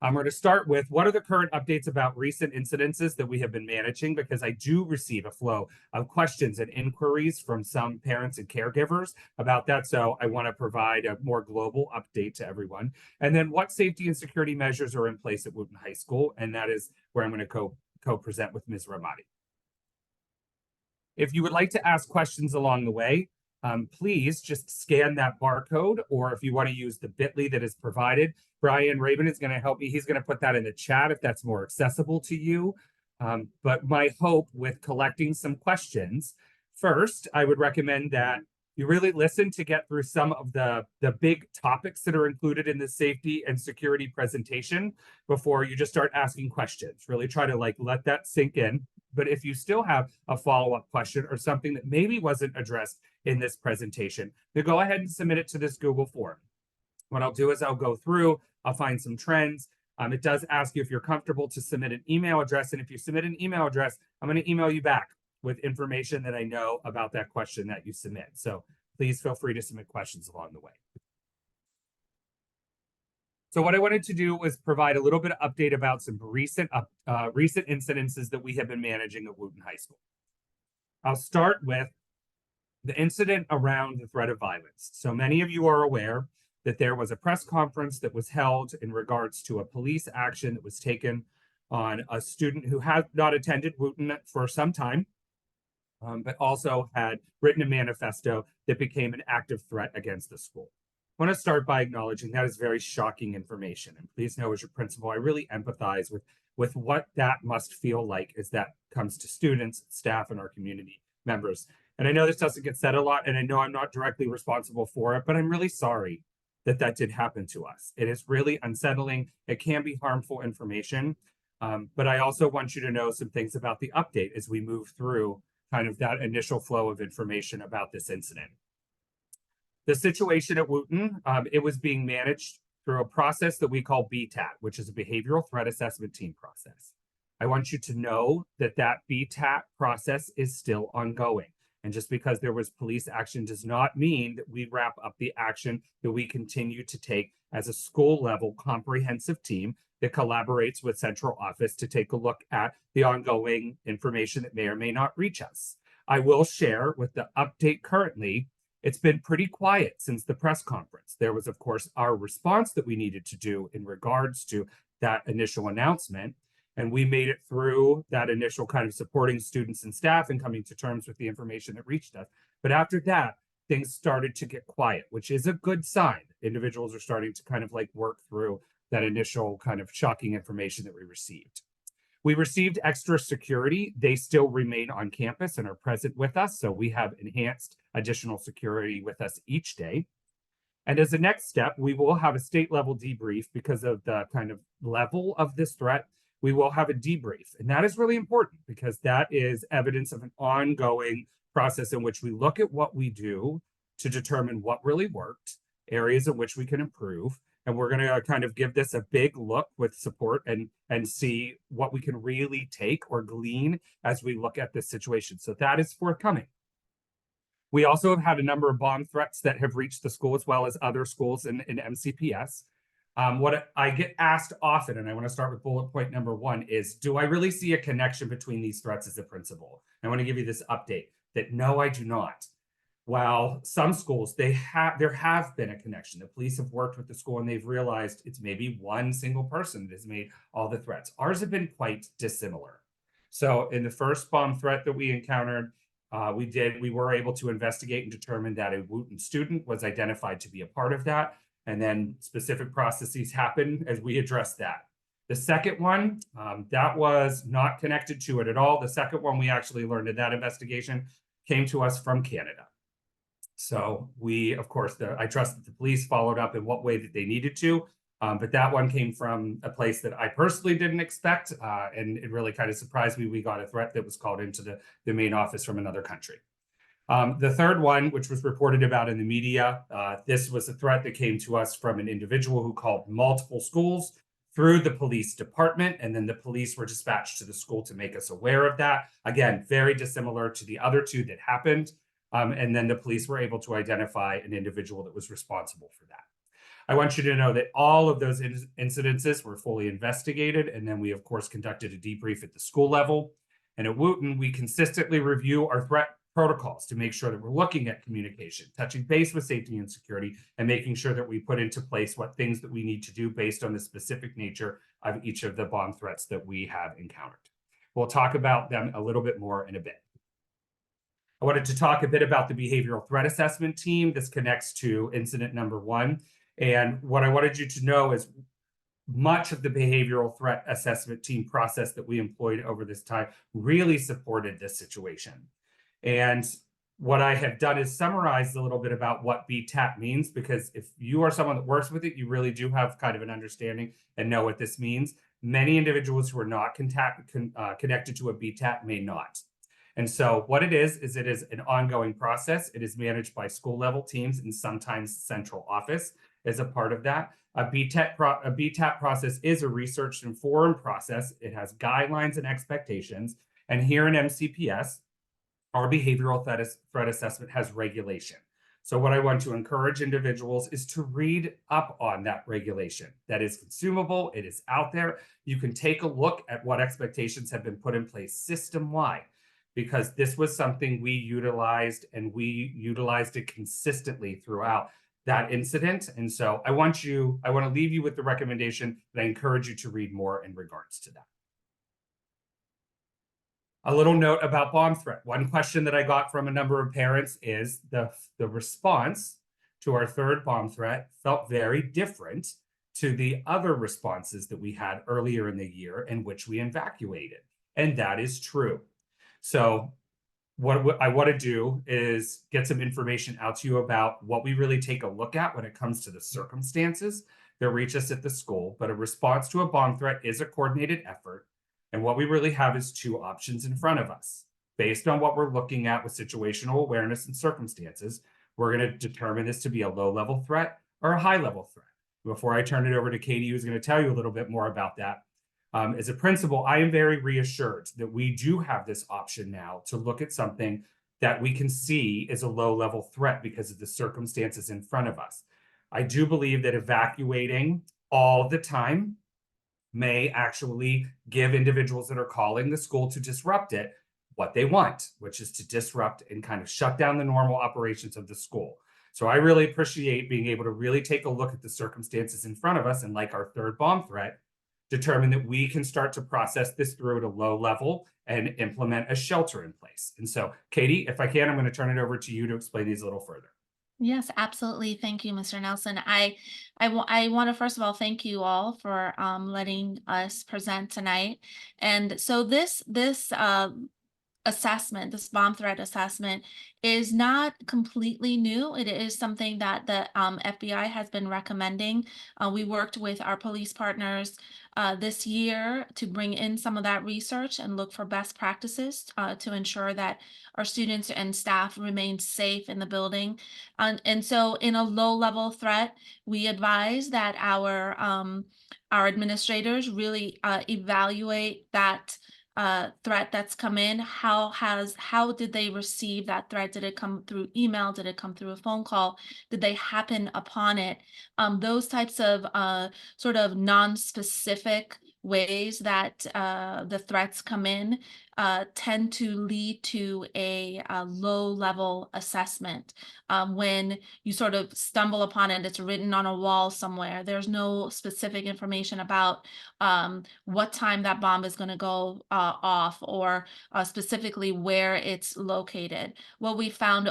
I'm going to start with what are the current updates about recent incidences that we have been managing, because I do receive a flow of questions and inquiries from some parents and caregivers about that. So I want to provide a more global update to everyone. And then what safety and security measures are in place at Wootton High School. And that is where I'm going to co-present with Ms. Ramadi. If you would like to ask questions along the way, please just scan that barcode, or if you want to use the bit.ly that is provided, Brian Rabin is going to help me. He's going to put that in the chat if that's more accessible to you. But my hope with collecting some questions, first, I would recommend that you really listen to get through some of the big topics that are included in the safety and security presentation before you just start asking questions. Really try to let that sink in. But if you still have a follow-up question or something that maybe wasn't addressed in this presentation, then go ahead and submit it to this Google form. What I'll do is I'll go through, I'll find some trends. It does ask you if you're comfortable to submit an email address. And if you submit an email address, I'm going to email you back with information that I know about that question that you submit. So please feel free to submit questions along the way. So what I wanted to do was provide a little bit of update about some recent incidences that we have been managing at Wootton High School. I'll start with the incident around the threat of violence. So many of you are aware that there was a press conference that was held in regards to a police action that was taken on a student who had not attended Wootton for some time, but also had written a manifesto that became an active threat against the school. I want to start by acknowledging that is very shocking information. And please know, as your principal, I really empathize with what that must feel like as that comes to students, staff, and our community members. And I know this doesn't get said a lot, and I know I'm not directly responsible for it, but I'm really sorry that that did happen to us. It is really unsettling. It can be harmful information. But I also want you to know some things about the update as we move through kind of that initial flow of information about this incident. The situation at Wootton, it was being managed through a process that we call BTAT, which is a behavioral threat assessment team process. I want you to know that that BTAT process is still ongoing. And just because there was police action does not mean that we wrap up the action that we continue to take as a school level comprehensive team that collaborates with central office to take a look at the ongoing information that may or may not reach us. I will share with the update currently, it's been pretty quiet since the press conference. There was, of course, our response that we needed to do in regards to that initial announcement. And we made it through that initial kind of supporting students and staff and coming to terms with the information that reached us. But after that, things started to get quiet, which is a good sign. Individuals are starting to kind of work through that initial kind of shocking information that we received. We received extra security. They still remain on campus and are present with us. So we have enhanced additional security with us each day. And as a next step, we will have a state level debrief because of the kind of level of this threat. We will have a debrief. And that is really important because that is evidence of an ongoing process in which we look at what we do to determine what really worked, areas in which we can improve. And we're going to kind of give this a big look with support and see what we can really take or glean as we look at this situation. So that is forthcoming. We also have had a number of bomb threats that have reached the school as well as other schools in MCPS. What I get asked often, and I want to start with bullet point number 1, is do I really see a connection between these threats as a principal? I want to give you this update that no, I do not. While some schools, there have been a connection. The police have worked with the school and they've realized it's maybe one single person that has made all the threats. Ours have been quite dissimilar. So in the first bomb threat that we encountered, we were able to investigate and determine that a Wootton student was identified to be a part of that. And then specific processes happen as we address that. The second one, that was not connected to it at all. The second one we actually learned in that investigation came to us from Canada. So we, of course, I trust that the police followed up in what way that they needed to, but that one came from a place that I personally didn't expect, and it really kind of surprised me. We got a threat that was called into the main office from another country. The third one, which was reported about in the media, this was a threat that came to us from an individual who called multiple schools through the police department, and then the police were dispatched to the school to make us aware of that. Again, very dissimilar to the other two that happened. And then the police were able to identify an individual that was responsible for that. I want you to know that all of those incidences were fully investigated, and then we, of course, conducted a debrief at the school level. And at Wooten, we consistently review our threat protocols to make sure that we're looking at communication, touching base with safety and security, and making sure that we put into place what things that we need to do based on the specific nature of each of the bomb threats that we have encountered. We'll talk about them a little bit more in a bit. I wanted to talk a bit about the behavioral threat assessment team. This connects to incident number 1. And what I wanted you to know is much of the behavioral threat assessment team process that we employed over this time really supported this situation. And what I have done is summarize a little bit about what BTAP means, because if you are someone that works with it, you really do have kind of an understanding and know what this means. Many individuals who are not connected to a BTAP may not. And so what it is it is an ongoing process. It is managed by school level teams and sometimes central office as a part of that. A BTAP process is a research informed process. It has guidelines and expectations. And here in MCPS, our behavioral threat assessment has regulation. So what I want to encourage individuals is to read up on that regulation. That is consumable. It is out there. You can take a look at what expectations have been put in place system-wide, because this was something we utilized, and we utilized it consistently throughout that incident. And so I want to leave you with the recommendation that I encourage you to read more in regards to that. A little note about bomb threat. One question that I got from a number of parents is the response to our third bomb threat felt very different to the other responses that we had earlier in the year in which we evacuated. And that is true. So what I want to do is get some information out to you about what we really take a look at when it comes to the circumstances that reach us at the school. But a response to a bomb threat is a coordinated effort. And what we really have is 2 options in front of us. Based on what we're looking at with situational awareness and circumstances, we're going to determine this to be a low-level threat or a high-level threat. Before I turn it over to Katie, who's going to tell you a little bit more about that, as a principal, I am very reassured that we do have this option now to look at something that we can see is a low-level threat because of the circumstances in front of us. I do believe that evacuating all the time may actually give individuals that are calling the school to disrupt it what they want, which is to disrupt and kind of shut down the normal operations of the school. So I really appreciate being able to really take a look at the circumstances in front of us, and like our third bomb threat, determine that we can start to process this through at a low level and implement a shelter in place. And so, Katie, if I can, I'm going to turn it over to you to explain these a little further. Yes, absolutely. Thank you, Mr. Nelson. I want to first of all thank you all for letting us present tonight. And so this assessment, this bomb threat assessment, is not completely new. It is something that the FBI has been recommending. We worked with our police partners this year to bring in some of that research and look for best practices to ensure that our students and staff remain safe in the building. And so in a low-level threat, we advise that our administrators really evaluate that threat that's come in. How did they receive that threat? Did it come through email? Did it come through a phone call? Did they happen upon it? Those types of sort of non-specific ways that the threats come in tend to lead to a low-level assessment. When you sort of stumble upon it, it's written on a wall somewhere. There's no specific information about what time that bomb is going to go off, or specifically where it's located. What we found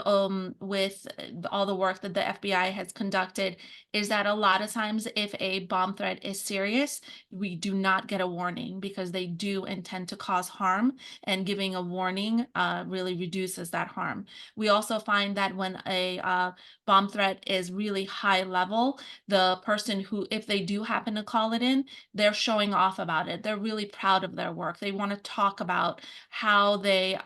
with all the work that the FBI has conducted is that a lot of times if a bomb threat is serious, we do not get a warning because they do intend to cause harm, and giving a warning really reduces that harm. We also find that when a bomb threat is really high level, the person who, if they do happen to call it in, they're showing off about it. They're really proud of their work. They want to talk about how they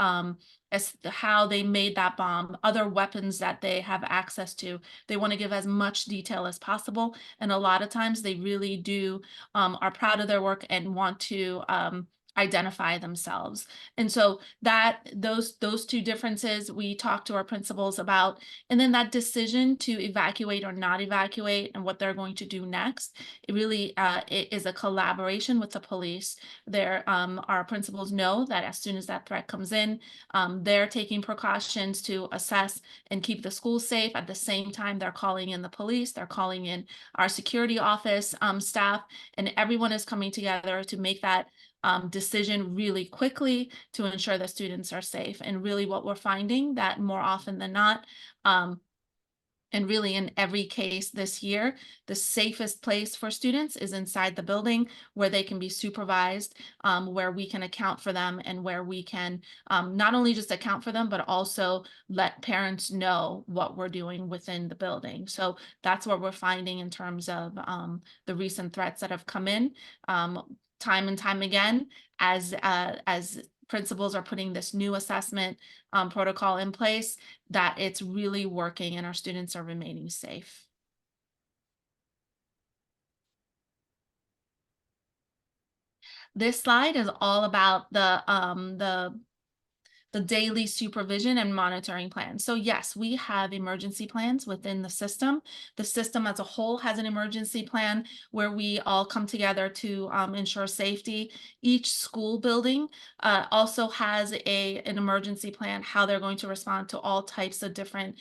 made that bomb, other weapons that they have access to. They want to give as much detail as possible. And a lot of times they really do are proud of their work and want to identify themselves. And so that those two differences we talk to our principals about, and then that decision to evacuate or not evacuate and what they're going to do next, it really it is a collaboration with the police. Our principals know that as soon as that threat comes in, they're taking precautions to assess and keep the school safe. At the same time, they're calling in the police, they're calling in our security office staff, and everyone is coming together to make that decision really quickly to ensure that students are safe. And really what we're finding that more often than not, and really in every case this year, the safest place for students is inside the building where they can be supervised, where we can account for them, and where we can not only just account for them, but also let parents know what we're doing within the building. So that's what we're finding in terms of the recent threats that have come in. Time and time again, as principals are putting this new assessment protocol in place, that it's really working and our students are remaining safe. This slide is all about the daily supervision and monitoring plans. So yes, we have emergency plans within the system. The system as a whole has an emergency plan where we all come together to ensure safety. Each school building also has an emergency plan, how they're going to respond to all types of different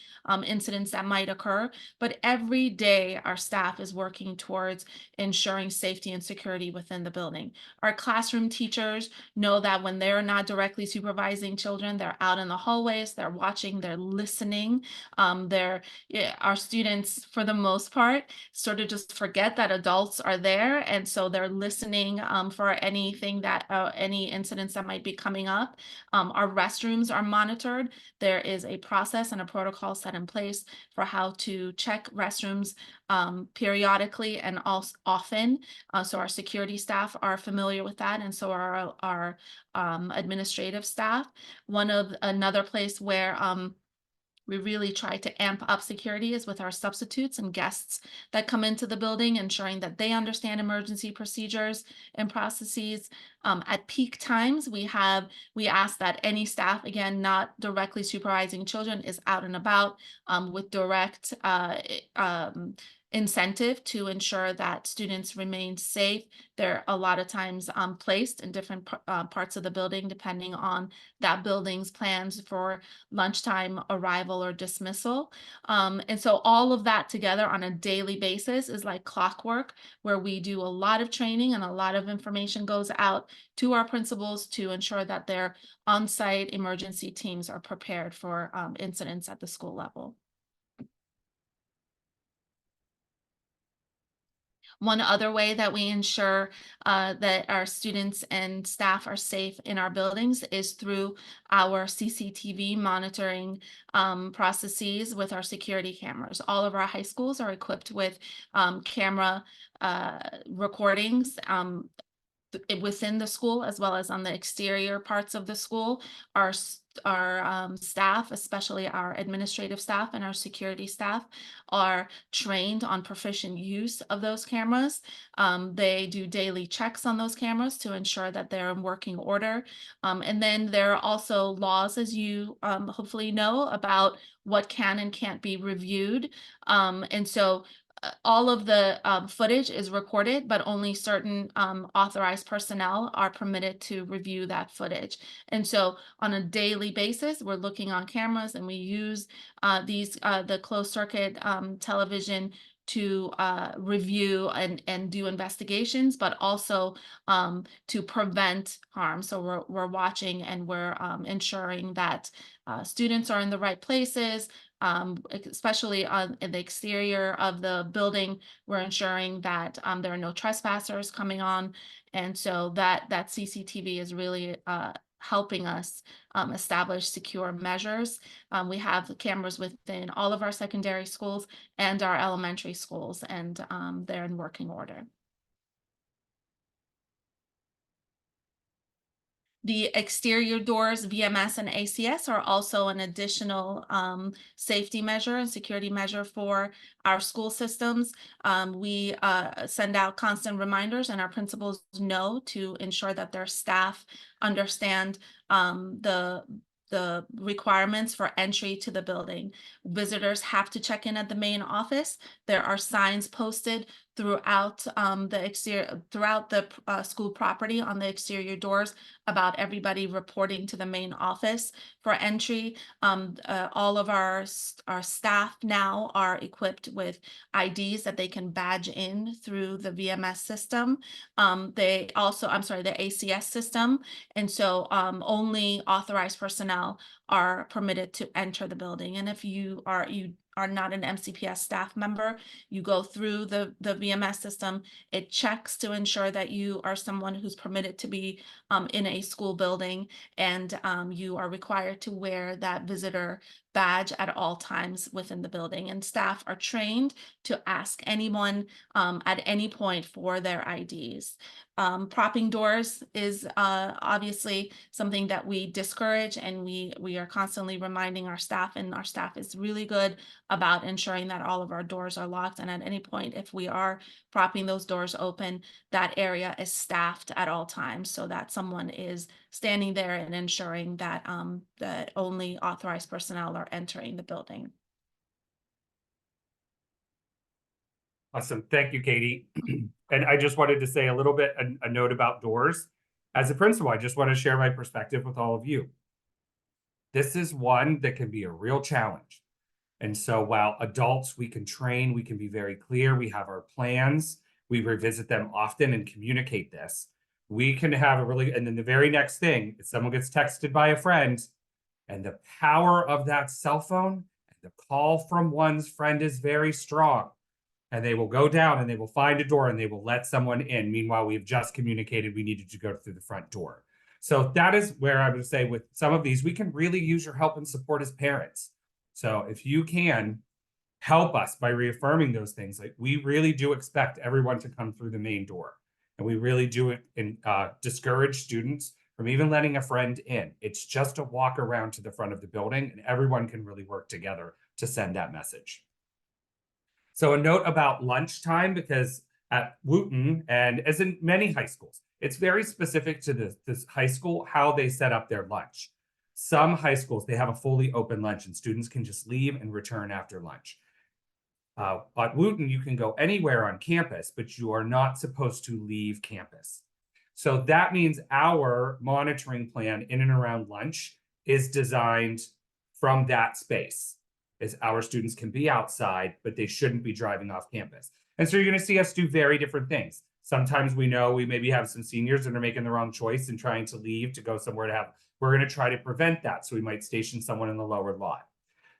incidents that might occur. But every day our staff is working towards ensuring safety and security within the building. Our classroom teachers know that when they're not directly supervising children, they're out in the hallways, they're watching, they're listening. Our students, for the most part, sort of just forget that adults are there, and so they're listening for anything that any incidents that might be coming up. Our restrooms are monitored. There is a process and a protocol set in place for how to check restrooms periodically and also often. So our security staff are familiar with that, and so are our administrative staff. Another place where we really try to amp up security is with our substitutes and guests that come into the building, ensuring that they understand emergency procedures and processes. At peak times, we ask that any staff, again, not directly supervising children, is out and about with direct incentive to ensure that students remain safe. They're a lot of times placed in different parts of the building, depending on that building's plans for lunchtime arrival or dismissal. And so all of that together on a daily basis is like clockwork, where we do a lot of training and a lot of information goes out to our principals to ensure that their on-site emergency teams are prepared for incidents at the school level. One other way that we ensure that our students and staff are safe in our buildings is through our CCTV monitoring processes with our security cameras. All of our high schools are equipped with camera recordings within the school, as well as on the exterior parts of the school. Our staff, especially our administrative staff and our security staff, are trained on proficient use of those cameras. They do daily checks on those cameras to ensure that they're in working order. And then there are also laws, as you hopefully know, about what can and can't be reviewed. And so all of the footage is recorded, but only certain authorized personnel are permitted to review that footage. And so on a daily basis, we're looking on cameras, and we use the closed circuit television to review and do investigations, but also to prevent harm. So we're watching, and we're ensuring that students are in the right places, especially in the exterior of the building. We're ensuring that there are no trespassers coming on. And so that CCTV is really helping us establish secure measures. We have cameras within all of our secondary schools and our elementary schools, and they're in working order. The exterior doors, VMS and ACS, are also an additional safety measure and security measure for our school systems. We send out constant reminders, and our principals know to ensure that their staff understand the requirements for entry to the building. Visitors have to check in at the main office. There are signs posted throughout the exterior, throughout the school property on the exterior doors about everybody reporting to the main office for entry. All of our staff now are equipped with IDs that they can badge in through the VMS system. They also, the ACS system. And so only authorized personnel are permitted to enter the building. And if you are not an MCPS staff member, you go through the VMS system. It checks to ensure that you are someone who's permitted to be in a school building, and you are required to wear that visitor badge at all times within the building. And staff are trained to ask anyone at any point for their IDs. Propping doors is obviously something that we discourage, and we are constantly reminding our staff, and our staff is really good about ensuring that all of our doors are locked. And at any point, if we are propping those doors open, that area is staffed at all times, so that someone is standing there and ensuring that that only authorized personnel are entering the building. Awesome. Thank you, Katie. And I just wanted to say a little bit, a note about doors. As a principal, I just want to share my perspective with all of you. This is one that can be a real challenge. And so while adults, we can train, we can be very clear, we have our plans, we revisit them often and communicate this. We can have a really, and then the very next thing, if someone gets texted by a friend, and the power of that cell phone and the call from one's friend is very strong. And they will go down and they will find a door and they will let someone in. Meanwhile, we've just communicated we needed to go through the front door. So that is where I would say with some of these, we can really use your help and support as parents. So if you can help us by reaffirming those things, like we really do expect everyone to come through the main door. And we really do discourage students from even letting a friend in. It's just a walk around to the front of the building, and everyone can really work together to send that message. So a note about lunchtime, because at Wooten, and as in many high schools, it's very specific to this high school, how they set up their lunch. Some high schools, they have a fully open lunch and students can just leave and return after lunch. At Wooten, you can go anywhere on campus, but you are not supposed to leave campus. So that means our monitoring plan in and around lunch is designed from that space. As our students can be outside, but they shouldn't be driving off campus. And so you're going to see us do very different things. Sometimes we know we maybe have some seniors that are making the wrong choice and trying to leave to go somewhere to have, we're going to try to prevent that. So we might station someone in the lower lot.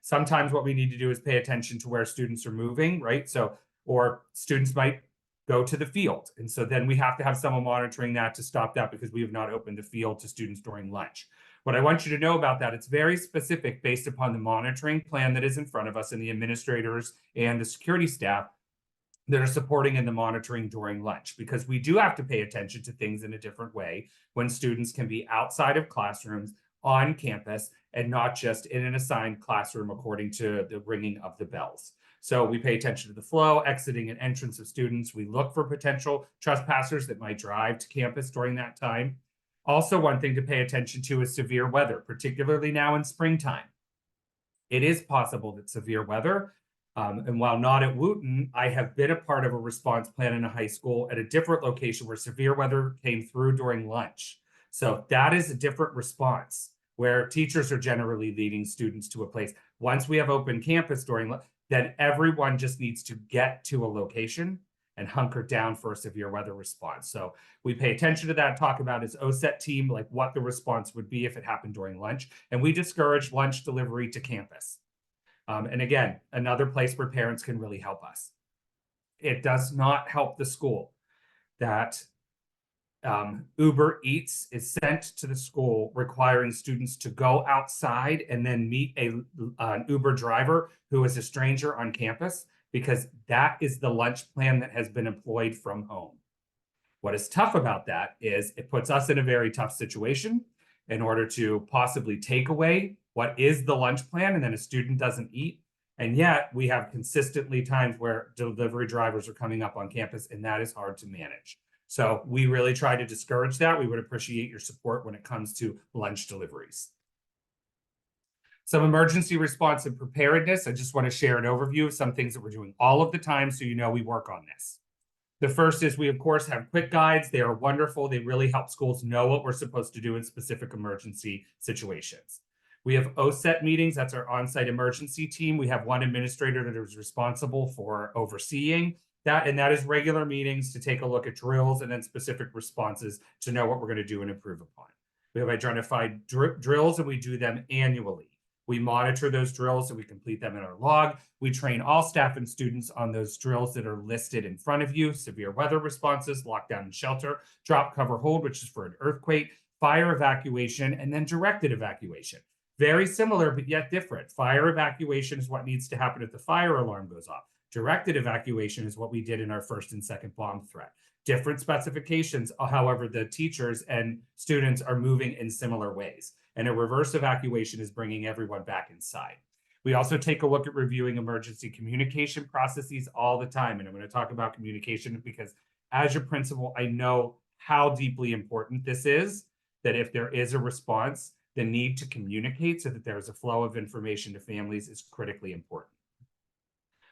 Sometimes what we need to do is pay attention to where students are moving, right? So, or students might go to the field. And so then we have to have someone monitoring that to stop that because we have not opened the field to students during lunch. What I want you to know about that, it's very specific based upon the monitoring plan that is in front of us and the administrators and the security staff that are supporting in the monitoring during lunch, because we do have to pay attention to things in a different way when students can be outside of classrooms on campus and not just in an assigned classroom according to the ringing of the bells. So we pay attention to the flow, exiting and entrance of students. We look for potential trespassers that might drive to campus during that time. Also, one thing to pay attention to is severe weather, particularly now in springtime. It is possible that severe weather And while not at Wooten, I have been a part of a response plan in a high school at a different location where severe weather came through during lunch. So that is a different response where teachers are generally leading students to a place. Once we have open campus during, then everyone just needs to get to a location and hunker down for a severe weather response. So we pay attention to that, talk about as OSET team, like what the response would be if it happened during lunch. And we discourage lunch delivery to campus. And again, another place where parents can really help us. It does not help the school that Uber Eats is sent to the school requiring students to go outside and then meet an Uber driver who is a stranger on campus, because that is the lunch plan that has been employed from home. What is tough about that is it puts us in a very tough situation in order to possibly take away what is the lunch plan, and then a student doesn't eat. And yet we have consistently times where delivery drivers are coming up on campus, and that is hard to manage. So we really try to discourage that. We would appreciate your support when it comes to lunch deliveries. Some emergency response and preparedness. I just want to share an overview of some things that we're doing all of the time so you know we work on this. The first is we, of course, have quick guides. They are wonderful. They really help schools know what we're supposed to do in specific emergency situations. We have OSET meetings. That's our on-site emergency team. We have one administrator that is responsible for overseeing that, and that is regular meetings to take a look at drills and then specific responses to know what we're going to do and improve upon. We have identified drills, and we do them annually. We monitor those drills and we complete them in our log. We train all staff and students on those drills that are listed in front of you: severe weather responses, lockdown and shelter, drop, cover, hold, which is for an earthquake, fire evacuation, and then directed evacuation. Very similar, but yet different. Fire evacuation is what needs to happen if the fire alarm goes off. Directed evacuation is what we did in our first and second bomb threat. Different specifications, however, the teachers and students are moving in similar ways. And a reverse evacuation is bringing everyone back inside. We also take a look at reviewing emergency communication processes all the time. And I'm going to talk about communication because as your principal, I know how deeply important this is, that if there is a response, the need to communicate so that there's a flow of information to families is critically important.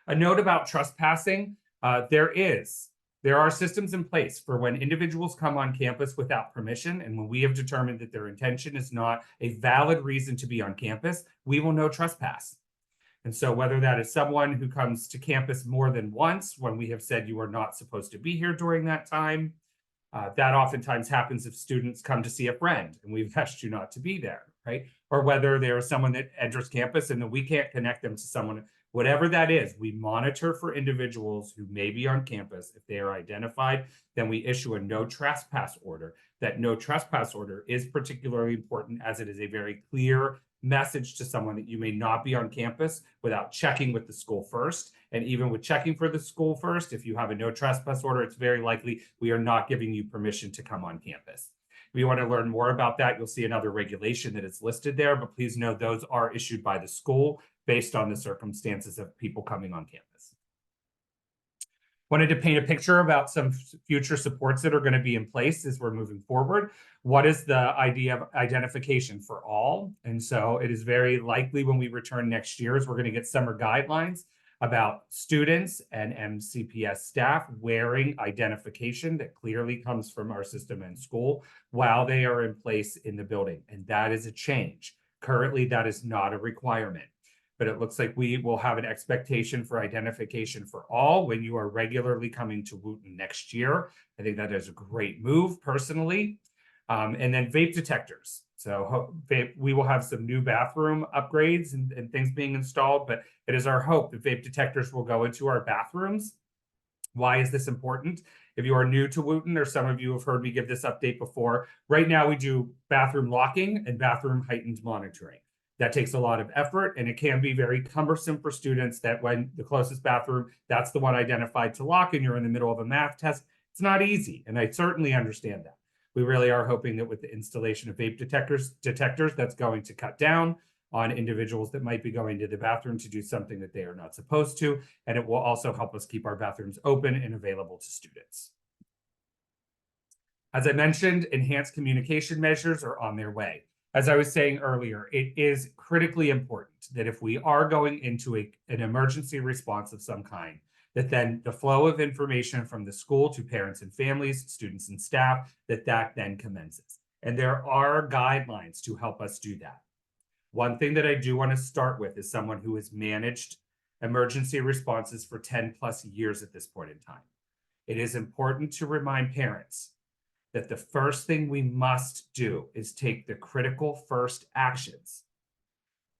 A note about trespassing, there are systems in place for when individuals come on campus without permission, and when we have determined that their intention is not a valid reason to be on campus, we will no trespass. And so whether that is someone who comes to campus more than once, when we have said you are not supposed to be here during that time, that oftentimes happens if students come to see a friend and we've asked you not to be there, right? Or whether there is someone that enters campus and then we can't connect them to someone. Whatever that is, we monitor for individuals who may be on campus. If they are identified, then we issue a no trespass order. That no trespass order is particularly important as it is a very clear message to someone that you may not be on campus without checking with the school first. And even with checking for the school first, if you have a no trespass order, it's very likely we are not giving you permission to come on campus. If you want to learn more about that, you'll see another regulation that is listed there, but please know those are issued by the school based on the circumstances of people coming on campus. Wanted to paint a picture about some future supports that are going to be in place as we're moving forward. What is the idea of identification for all? And so it is very likely when we return next year is we're going to get summer guidelines about students and MCPS staff wearing identification that clearly comes from our system and school while they are in place in the building. And that is a change. Currently, that is not a requirement. But it looks like we will have an expectation for identification for all when you are regularly coming to Wooten next year. I think that is a great move personally. And then vape detectors. So we will have some new bathroom upgrades and things being installed, but it is our hope that vape detectors will go into our bathrooms. Why is this important? If you are new to Wooten, or some of you have heard me give this update before, right now we do bathroom locking and bathroom heightened monitoring. That takes a lot of effort, and it can be very cumbersome for students that when the closest bathroom, that's the one identified to lock, and you're in the middle of a math test. It's not easy, and I certainly understand that. We really are hoping that with the installation of vape detectors, that's going to cut down on individuals that might be going to the bathroom to do something that they are not supposed to, and it will also help us keep our bathrooms open and available to students. As I mentioned, enhanced communication measures are on their way. as I was saying earlier, it is critically important that if we are going into an emergency response of some kind, that then the flow of information from the school to parents and families, students and staff, that then commences. And there are guidelines to help us do that. One thing that I do want to start with is someone who has managed emergency responses for 10 plus years at this point in time. It is important to remind parents that the first thing we must do is take the critical first actions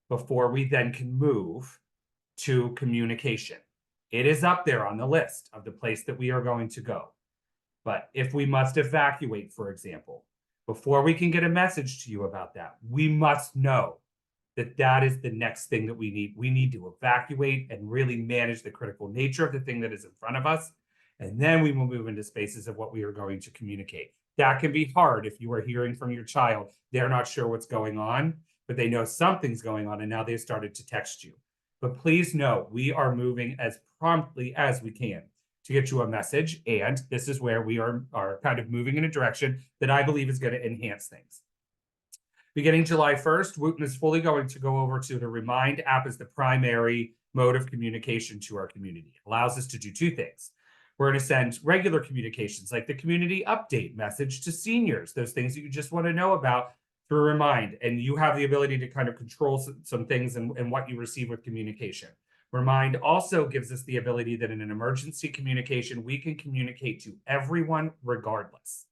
before we then can move to communication. It is up there on the list of the place that we are going to go. But if we must evacuate, for example, before we can get a message to you about that, we must know that that is the next thing that we need. We need to evacuate and really manage the critical nature of the thing that is in front of us. And then we will move into spaces of what we are going to communicate. That can be hard if you are hearing from your child. They're not sure what's going on, but they know something's going on and now they've started to text you. But please know, we are moving as promptly as we can to get you a message. And this is where we are kind of moving in a direction that I believe is going to enhance things. Beginning July 1st, Wooten is fully going to go over to the Remind app as the primary mode of communication to our community. It allows us to do two things. We're going to send regular communications like the community update message to seniors, those things that you just want to know about through Remind. And you have the ability to kind of control some things and what you receive with communication. Remind also gives us the ability that in an emergency communication, we can communicate to everyone regardless.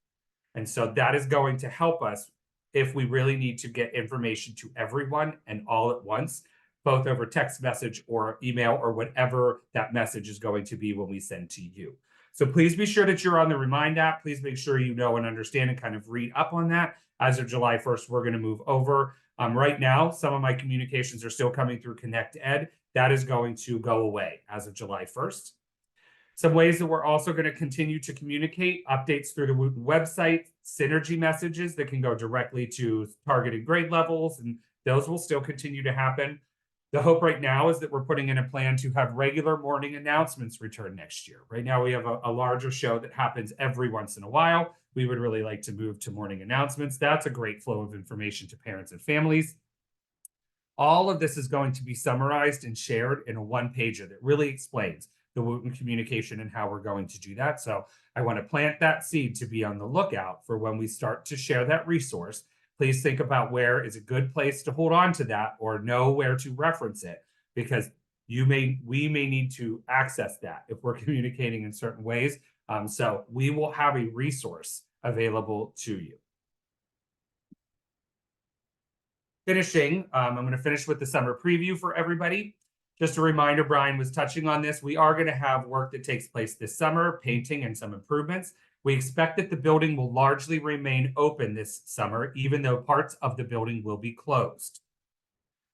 And so that is going to help us if we really need to get information to everyone and all at once, both over text message or email or whatever that message is going to be when we send to you. So please be sure that you're on the Remind app. Please make sure you know and understand and kind of read up on that. As of July 1st, we're going to move over. Right now, some of my communications are still coming through Connect Ed. That is going to go away as of July 1st. Some ways that we're also going to continue to communicate: updates through the Wooten website, synergy messages that can go directly to targeted grade levels, and those will still continue to happen. The hope right now is that we're putting in a plan to have regular morning announcements return next year. Right now, we have a larger show that happens every once in a while. We would really like to move to morning announcements. That's a great flow of information to parents and families. All of this is going to be summarized and shared in a one-pager that really explains the Wooten communication and how we're going to do that. So I want to plant that seed to be on the lookout for when we start to share that resource. Please think about where is a good place to hold on to that or know where to reference it, because we may need to access that if we're communicating in certain ways. So we will have a resource available to you. Finishing, I'm going to finish with the summer preview for everybody. Just a reminder, Brian was touching on this. We are going to have work that takes place this summer, painting and some improvements. We expect that the building will largely remain open this summer, even though parts of the building will be closed.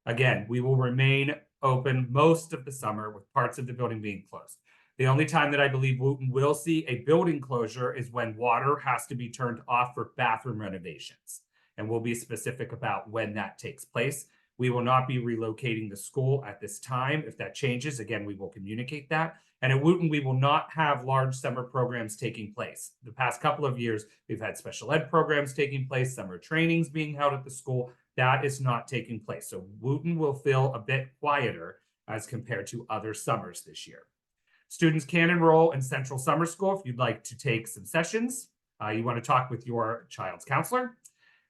Again, we will remain open most of the summer with parts of the building being closed. The only time that I believe Wooten will see a building closure is when water has to be turned off for bathroom renovations. And we'll be specific about when that takes place. We will not be relocating the school at this time. If that changes, again, we will communicate that. And at Wooten, we will not have large summer programs taking place. The past couple of years, we've had special ed programs taking place, summer trainings being held at the school. That is not taking place. So Wooten will feel a bit quieter as compared to other summers this year. Students can enroll in Central Summer School if you'd like to take some sessions. You want to talk with your child's counselor.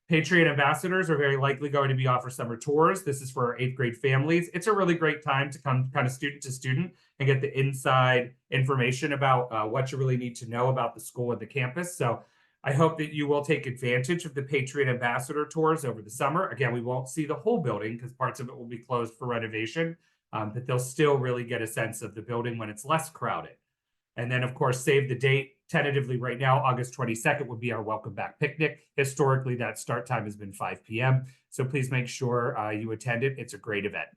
Patriot ambassadors are very likely going to be offered summer tours. This is for our 8th grade families. It's a really great time to come kind of student to student and get the inside information about what you really need to know about the school and the campus. So I hope that you will take advantage of the Patriot ambassador tours over the summer. Again, we won't see the whole building because parts of it will be closed for renovation, but they'll still really get a sense of the building when it's less crowded. And then, of course, save the date. Tentatively right now, August 22nd would be our welcome back picnic. Historically, that start time has been 5 p.m. So please make sure you attend it. It's a great event.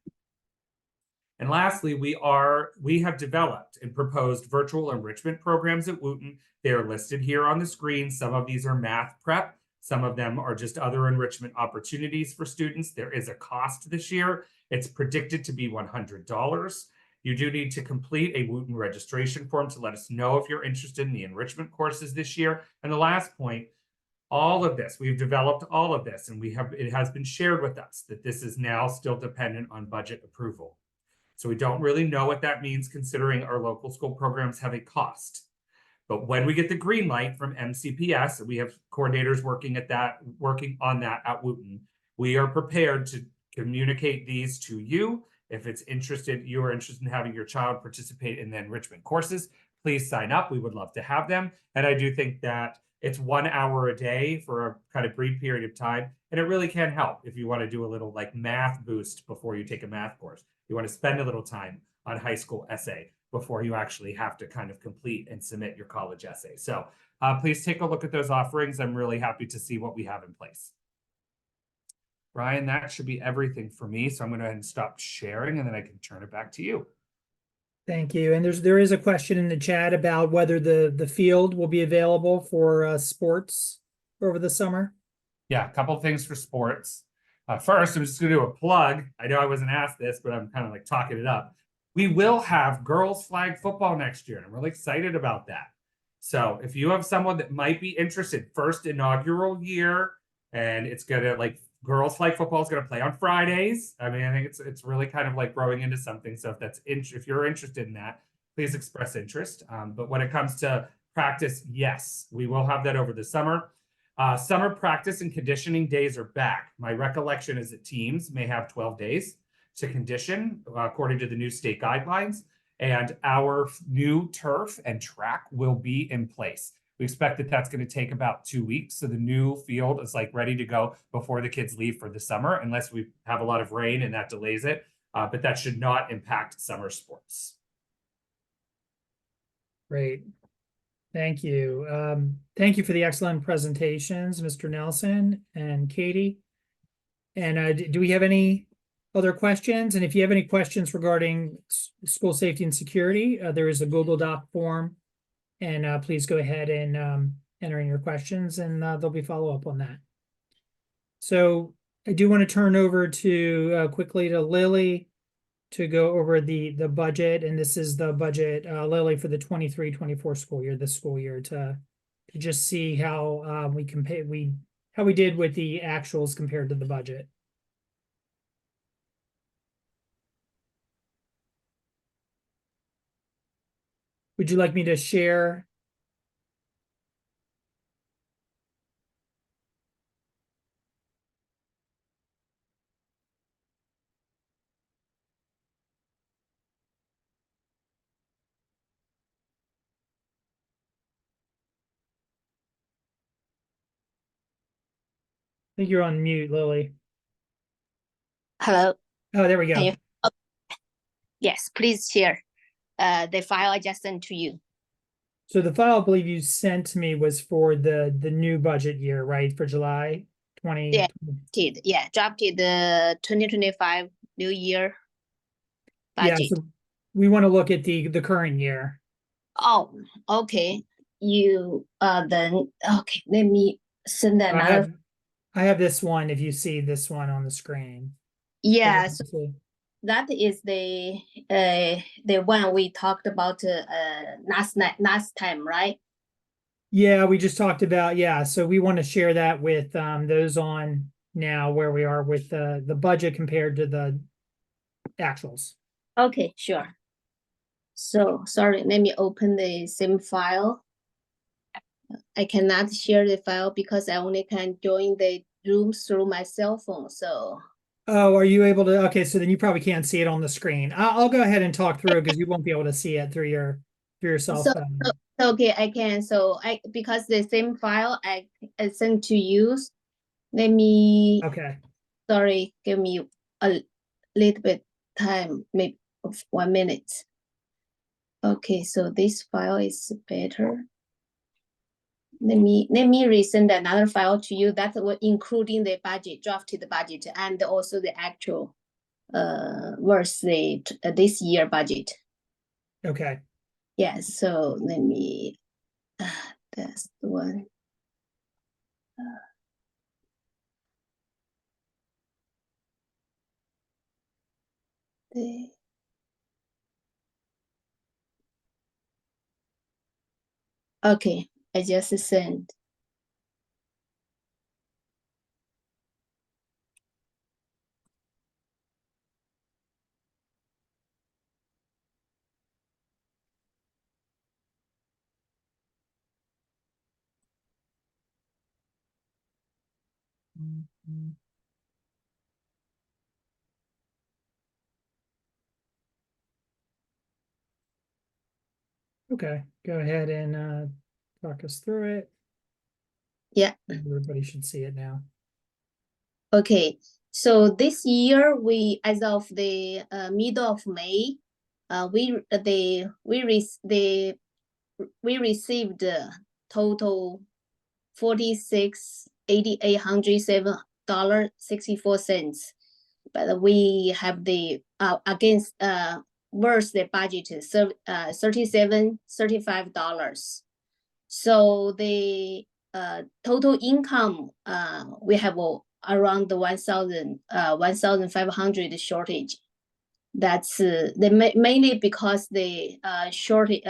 And lastly, we have developed and proposed virtual enrichment programs at Wooten. They are listed here on the screen. Some of these are math prep. Some of them are just other enrichment opportunities for students. There is a cost this year. It's predicted to be $100. You do need to complete a Wooten registration form to let us know if you're interested in the enrichment courses this year. And the last point, all of this, we've developed all of this, and it has been shared with us that this is now still dependent on budget approval. So we don't really know what that means considering our local school programs have a cost. But when we get the green light from MCPS, and we have coordinators working on that at Wooten, we are prepared to communicate these to you. If you are interested in having your child participate in the enrichment courses, please sign up. We would love to have them. And I do think that it's 1 hour a day for a kind of brief period of time. And it really can help if you want to do a little like math boost before you take a math course. You want to spend a little time on high school essay before you actually have to kind of complete and submit your college essay. So please take a look at those offerings. I'm really happy to see what we have in place. Brian, that should be everything for me. So I'm going to go ahead and stop sharing, and then I can turn it back to you. Thank you. And there is a question in the chat about whether the field will be available for sports over the summer. Yeah, a couple of things for sports. First, I'm just going to do a plug. I know I wasn't asked this, but I'm kind of like talking it up. We will have girls flag football next year, and I'm really excited about that. So if you have someone that might be interested, first inaugural year, and it's going to like girls flag football is going to play on Fridays. I mean, I think it's really kind of like growing into something. So if you're interested in that, please express interest. But when it comes to practice, yes, we will have that over the summer. Summer practice and conditioning days are back. My recollection is that teams may have 12 days to condition according to the new state guidelines, and our new turf and track will be in place. We expect that that's going to take about 2 weeks. So the new field is like ready to go before the kids leave for the summer, unless we have a lot of rain and that delays it. But that should not impact summer sports. Great. Thank you. Thank you for the excellent presentations, Mr. Nelson and Katie. And do we have any other questions? And if you have any questions regarding school safety and security, there is a Google Doc form. And please go ahead and enter in your questions, and there'll be follow-up on that. So I do want to turn over to quickly to Lily to go over the budget, and this is the budget, Lily, for the 23-24 school year, this school year, to just see how how we did with the actuals compared to the budget. Would you like me to share? I think you're on mute, Lily. Hello. Oh, there we go. Can you, oh, yes, please share the file I just sent to you. So the file I believe you sent to me was for the new budget year, right? For July 20. Yeah, drafted the 2025 new year budget. Yeah, so we want to look at the current year. Oh, okay. You then okay, let me send another. I have this one, if you see this one on the screen. Yeah, so that is the one we talked about last time, right? Yeah, we just talked about, yeah. So we want to share that with those on now where we are with the budget compared to the actuals. Okay, sure. So sorry, let me open the same file. I cannot share the file because I only can join the room through my cell phone. So. Oh, are you able to? Okay, so then you probably can't see it on the screen. I'll go ahead and talk through it because you won't be able to see it through your cell phone. Okay, I can. So because the same file I sent to you. Let me. Okay. Sorry, give me a little bit time, maybe 1 minute. Okay, so this file is better. Let me resend another file to you that will including the budget, drafted budget, and also the actual versus this year budget. Okay. Yes, so let me that's the one. Okay, I just sent. Okay, go ahead and talk us through it. Yeah. Everybody should see it now. Okay, so this year as of the middle of May, we received total $46,807.64, but we have the against versus the budget $35. So the total income we have around the 1,500 shortage. That's mainly because the shortage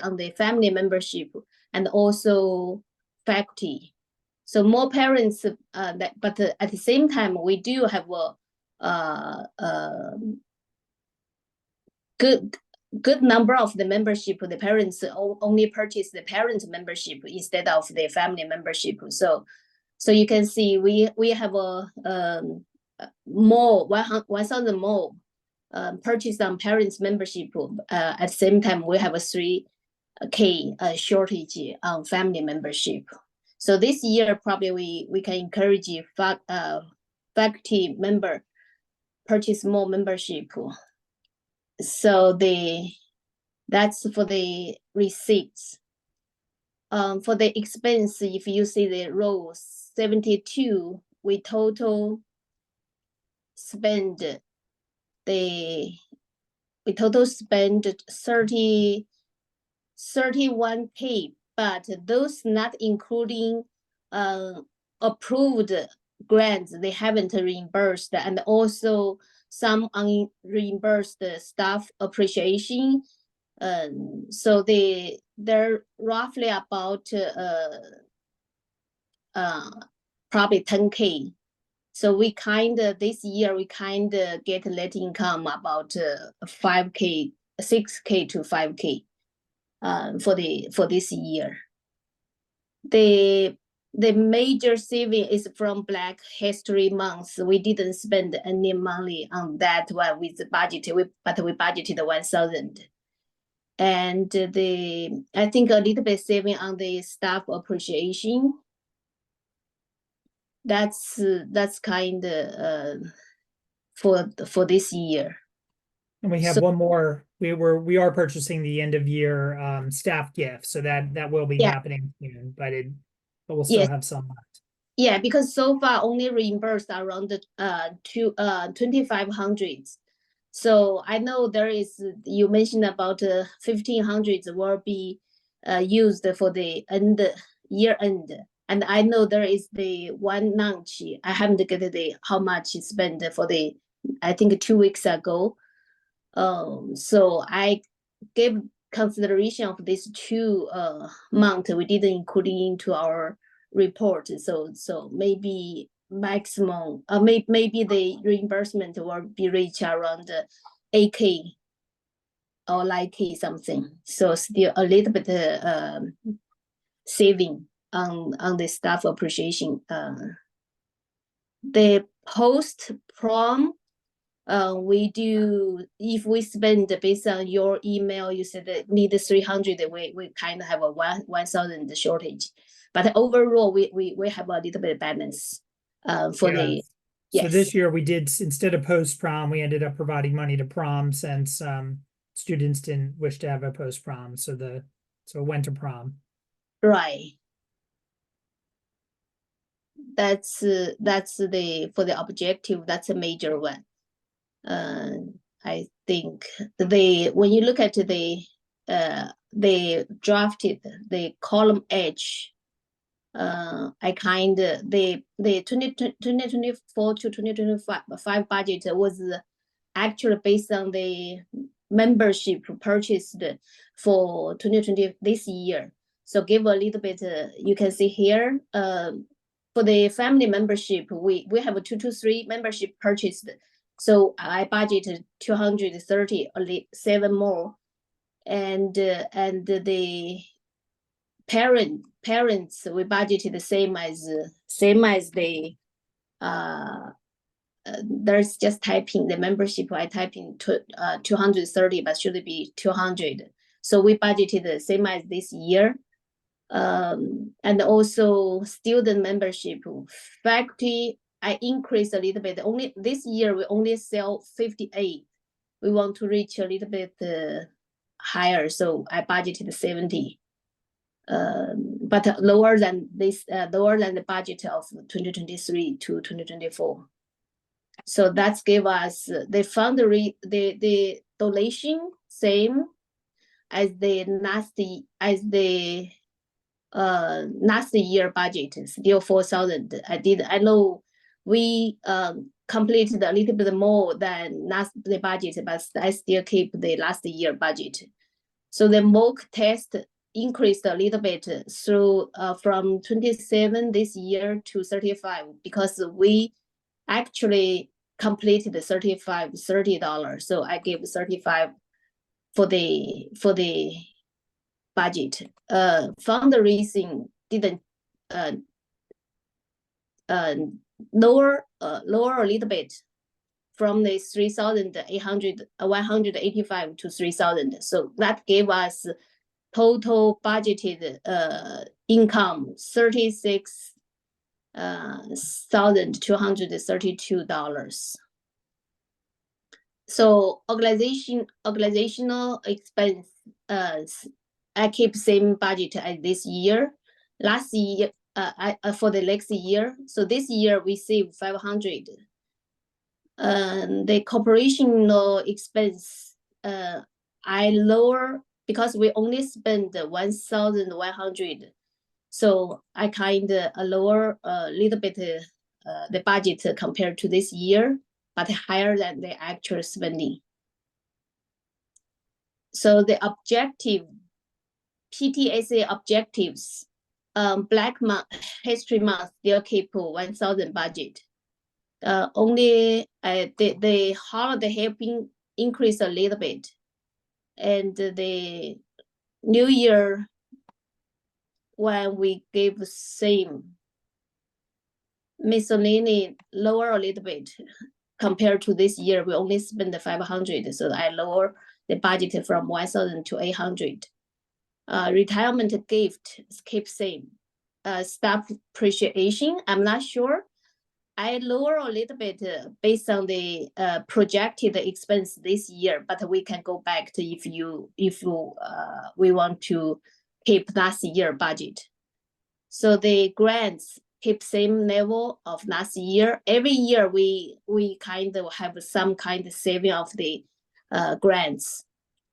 on the family membership and also faculty. So more parents but at the same time we do have a good number of the membership. The parents only purchase the parent membership instead of the family membership. So you can see we have a more 1,000 more purchase on parents membership. At the same time, we have a 3K shortage on family membership. So this year probably we can encourage faculty member purchase more membership. So that's for the receipts. For the expense, if you see the row 72, we total spend 31K, but those not including approved grants they haven't reimbursed, and also some unreimbursed staff appreciation. So they're roughly about probably 10K. So we this year we get net income about 5K, 6K to 5K for this year. The major saving is from Black History Month. We didn't spend any money on that one with the budget, but we budgeted 1,000. And I think a little bit saving on the staff appreciation. That's kind of for this year. And we have one more. We are purchasing the end of year staff gift, so that will be happening soon, but we'll still have some left. Yeah, because so far only reimbursed around 2,500. So I know there is, you mentioned about 1,500 will be used for the year end. And I know there is the one launch. I haven't get how much is spent for I think 2 weeks ago. So I gave consideration of these 2 months. We didn't include into our report. So maybe maximum, maybe the reimbursement will be reached around 8K or 9K something. So still a little bit saving on the staff appreciation. The post prom, we do, if we spend based on your email, you said that need 300, we kind of have a 1,000 shortage. But overall, we have a little bit of balance for the. So this year we did, instead of post prom, we ended up providing money to prom since students didn't wish to have a post prom. So it went to prom. Right. That's the for the objective. That's a major one. I think when you look at the drafted the column H, I kind of the 2024 to 2025 budget was actually based on the membership purchased for 2020 this year. So give a little bit. You can see here. For the family membership, we have a 223 membership purchased. So I budgeted 230, only 7 more, and the parents, we budgeted the same as the there's just typing the membership. I type in 230, but should be 200. So we budgeted the same as this year. And also student membership, faculty, I increased a little bit. Only this year we only sell 58. We want to reach a little bit higher, so I budgeted 70. But lower than this, lower than the budget of 2023 to 2024. So that's give us the the donation same as the last year budget, still 4,000. I know we completed a little bit more than the budget, but I still keep the last year budget. So the mock test increased a little bit through from 27 this year to 35 because we actually completed the $30. So I gave 35 for the budget. Fundraising didn't lower a little bit from the 185 to 3,000. So that gave us total budgeted income $36,232. So organizational expense, I keep same budget as this year. Last year, for the next year. So this year we save 500. The corporational expense, I lower because we only spend 1,100. So I kind of lower a little bit the budget compared to this year, but higher than the actual spending. So the objective, PTSA objectives, Black History Month still keep 1,000 budget. Only the holiday helping increase a little bit, and the New Year when we gave same miscellaneous lower a little bit compared to this year. We only spend 500, so I lower the budget from 1,000 to 800. Retirement gift keep same. Staff appreciation, I'm not sure. I lower a little bit based on the projected expense this year, but we can go back to if we want to keep last year budget. So the grants keep same level of last year. Every year we kind of have some kind of saving of the grants.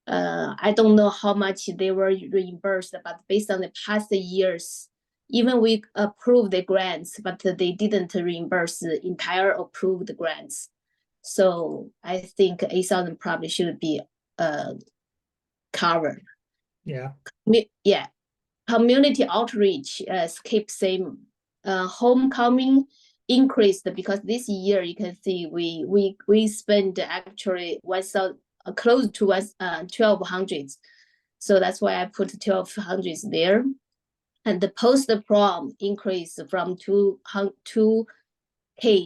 I don't know how much they were reimbursed, but based on the past years, even we approved the grants, but they didn't reimburse the entire approved grants. So I think 8,000 probably should be covered. Yeah. Yeah. Community outreach keep same. Homecoming increased because this year you can see we spend actually 1,000 close to 1,200. So that's why I put 1,200 there. And the post-prom increased from 2K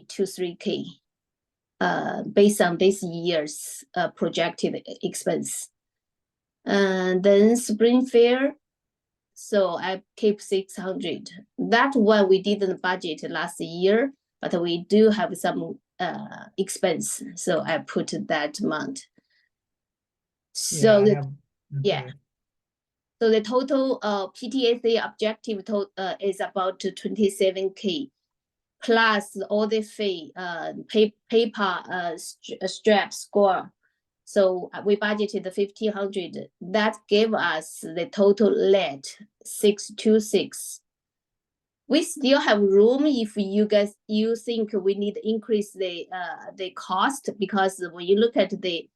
to 3K based on this year's projected expense. And then spring fair, so I keep 600. That one we didn't budget last year, but we do have some expense, so I put that amount. So yeah. So the total PTSA objective is about 27K, plus all the fee, paper strap score. So we budgeted 1,500. That gave us the total lead 626. We still have room if you think we need to increase the cost, because when you look at the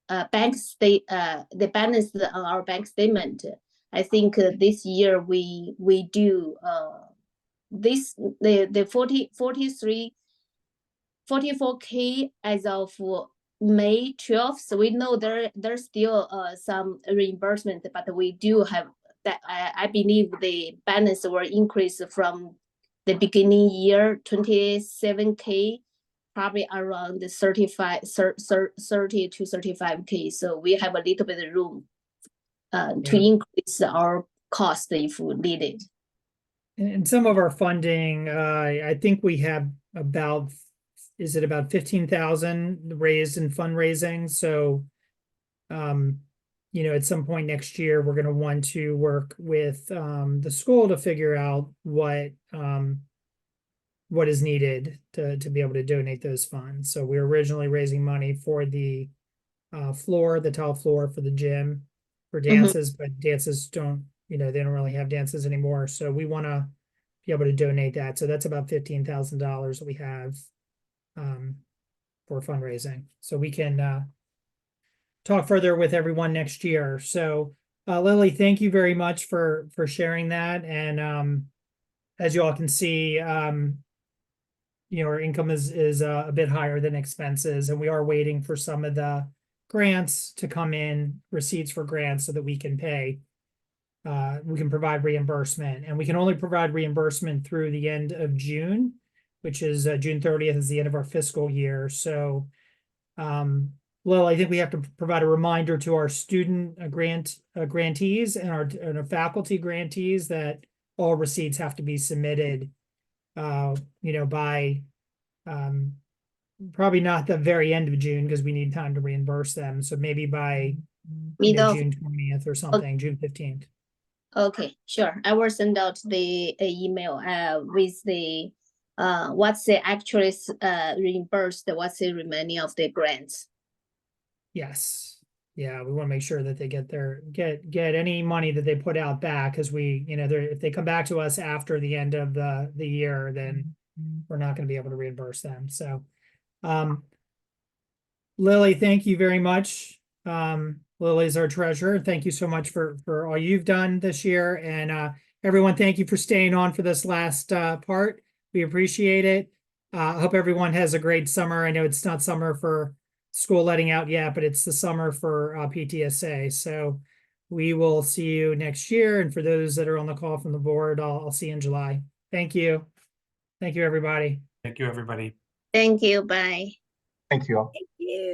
the balance on our bank statement, I think this year we do the 44K as of May 12th. So we know there's still some reimbursement, but we do have that I believe the balance will increase from the beginning year 27K, probably around the 30 to 35K. So we have a little bit of room to Yeah. increase our cost if needed. And some of our funding, I think we have about, is it about 15,000 raised in fundraising? So, you know, at some point next year, we're going to want to work with the school to figure out what is needed to be able to donate those funds. So we were originally raising money for the floor, the tile floor for the gym for dances, but dances don't, you know, they don't really have dances anymore. So we want to be able to donate that. So that's about $15,000 that we have for fundraising. So we can talk further with everyone next year. So Lily, thank you very much for sharing that. And as you all can see, you know, our income is a bit higher than expenses, and we are waiting for some of the grants to come in, receipts for grants, so that we can pay. We can provide reimbursement, and we can only provide reimbursement through the end of June, which is June 30th is the end of our fiscal year. So, well, I think we have to provide a reminder to our student grantees and our faculty grantees that all receipts have to be submitted, you know, by probably not the very end of June, because we need time to reimburse them. So maybe by June 20th or something, June 15th. Okay, sure. I will send out the email with the what's the actually reimbursed, what's the remaining of the grants. Yes. Yeah, we want to make sure that they get any money that they put out back, because we, you know, if they come back to us after the end of the year, then we're not going to be able to reimburse them. So, Lily, thank you very much. Lily's our treasurer. Thank you so much for all you've done this year. And everyone, thank you for staying on for this last part. We appreciate it. I hope everyone has a great summer. I know it's not summer for school letting out yet, but it's the summer for PTSA. So we will see you next year. And for those that are on the call from the board, I'll see you in July. Thank you. Thank you, everybody. Thank you, everybody. Thank you. Bye. Thank you all. Thank you.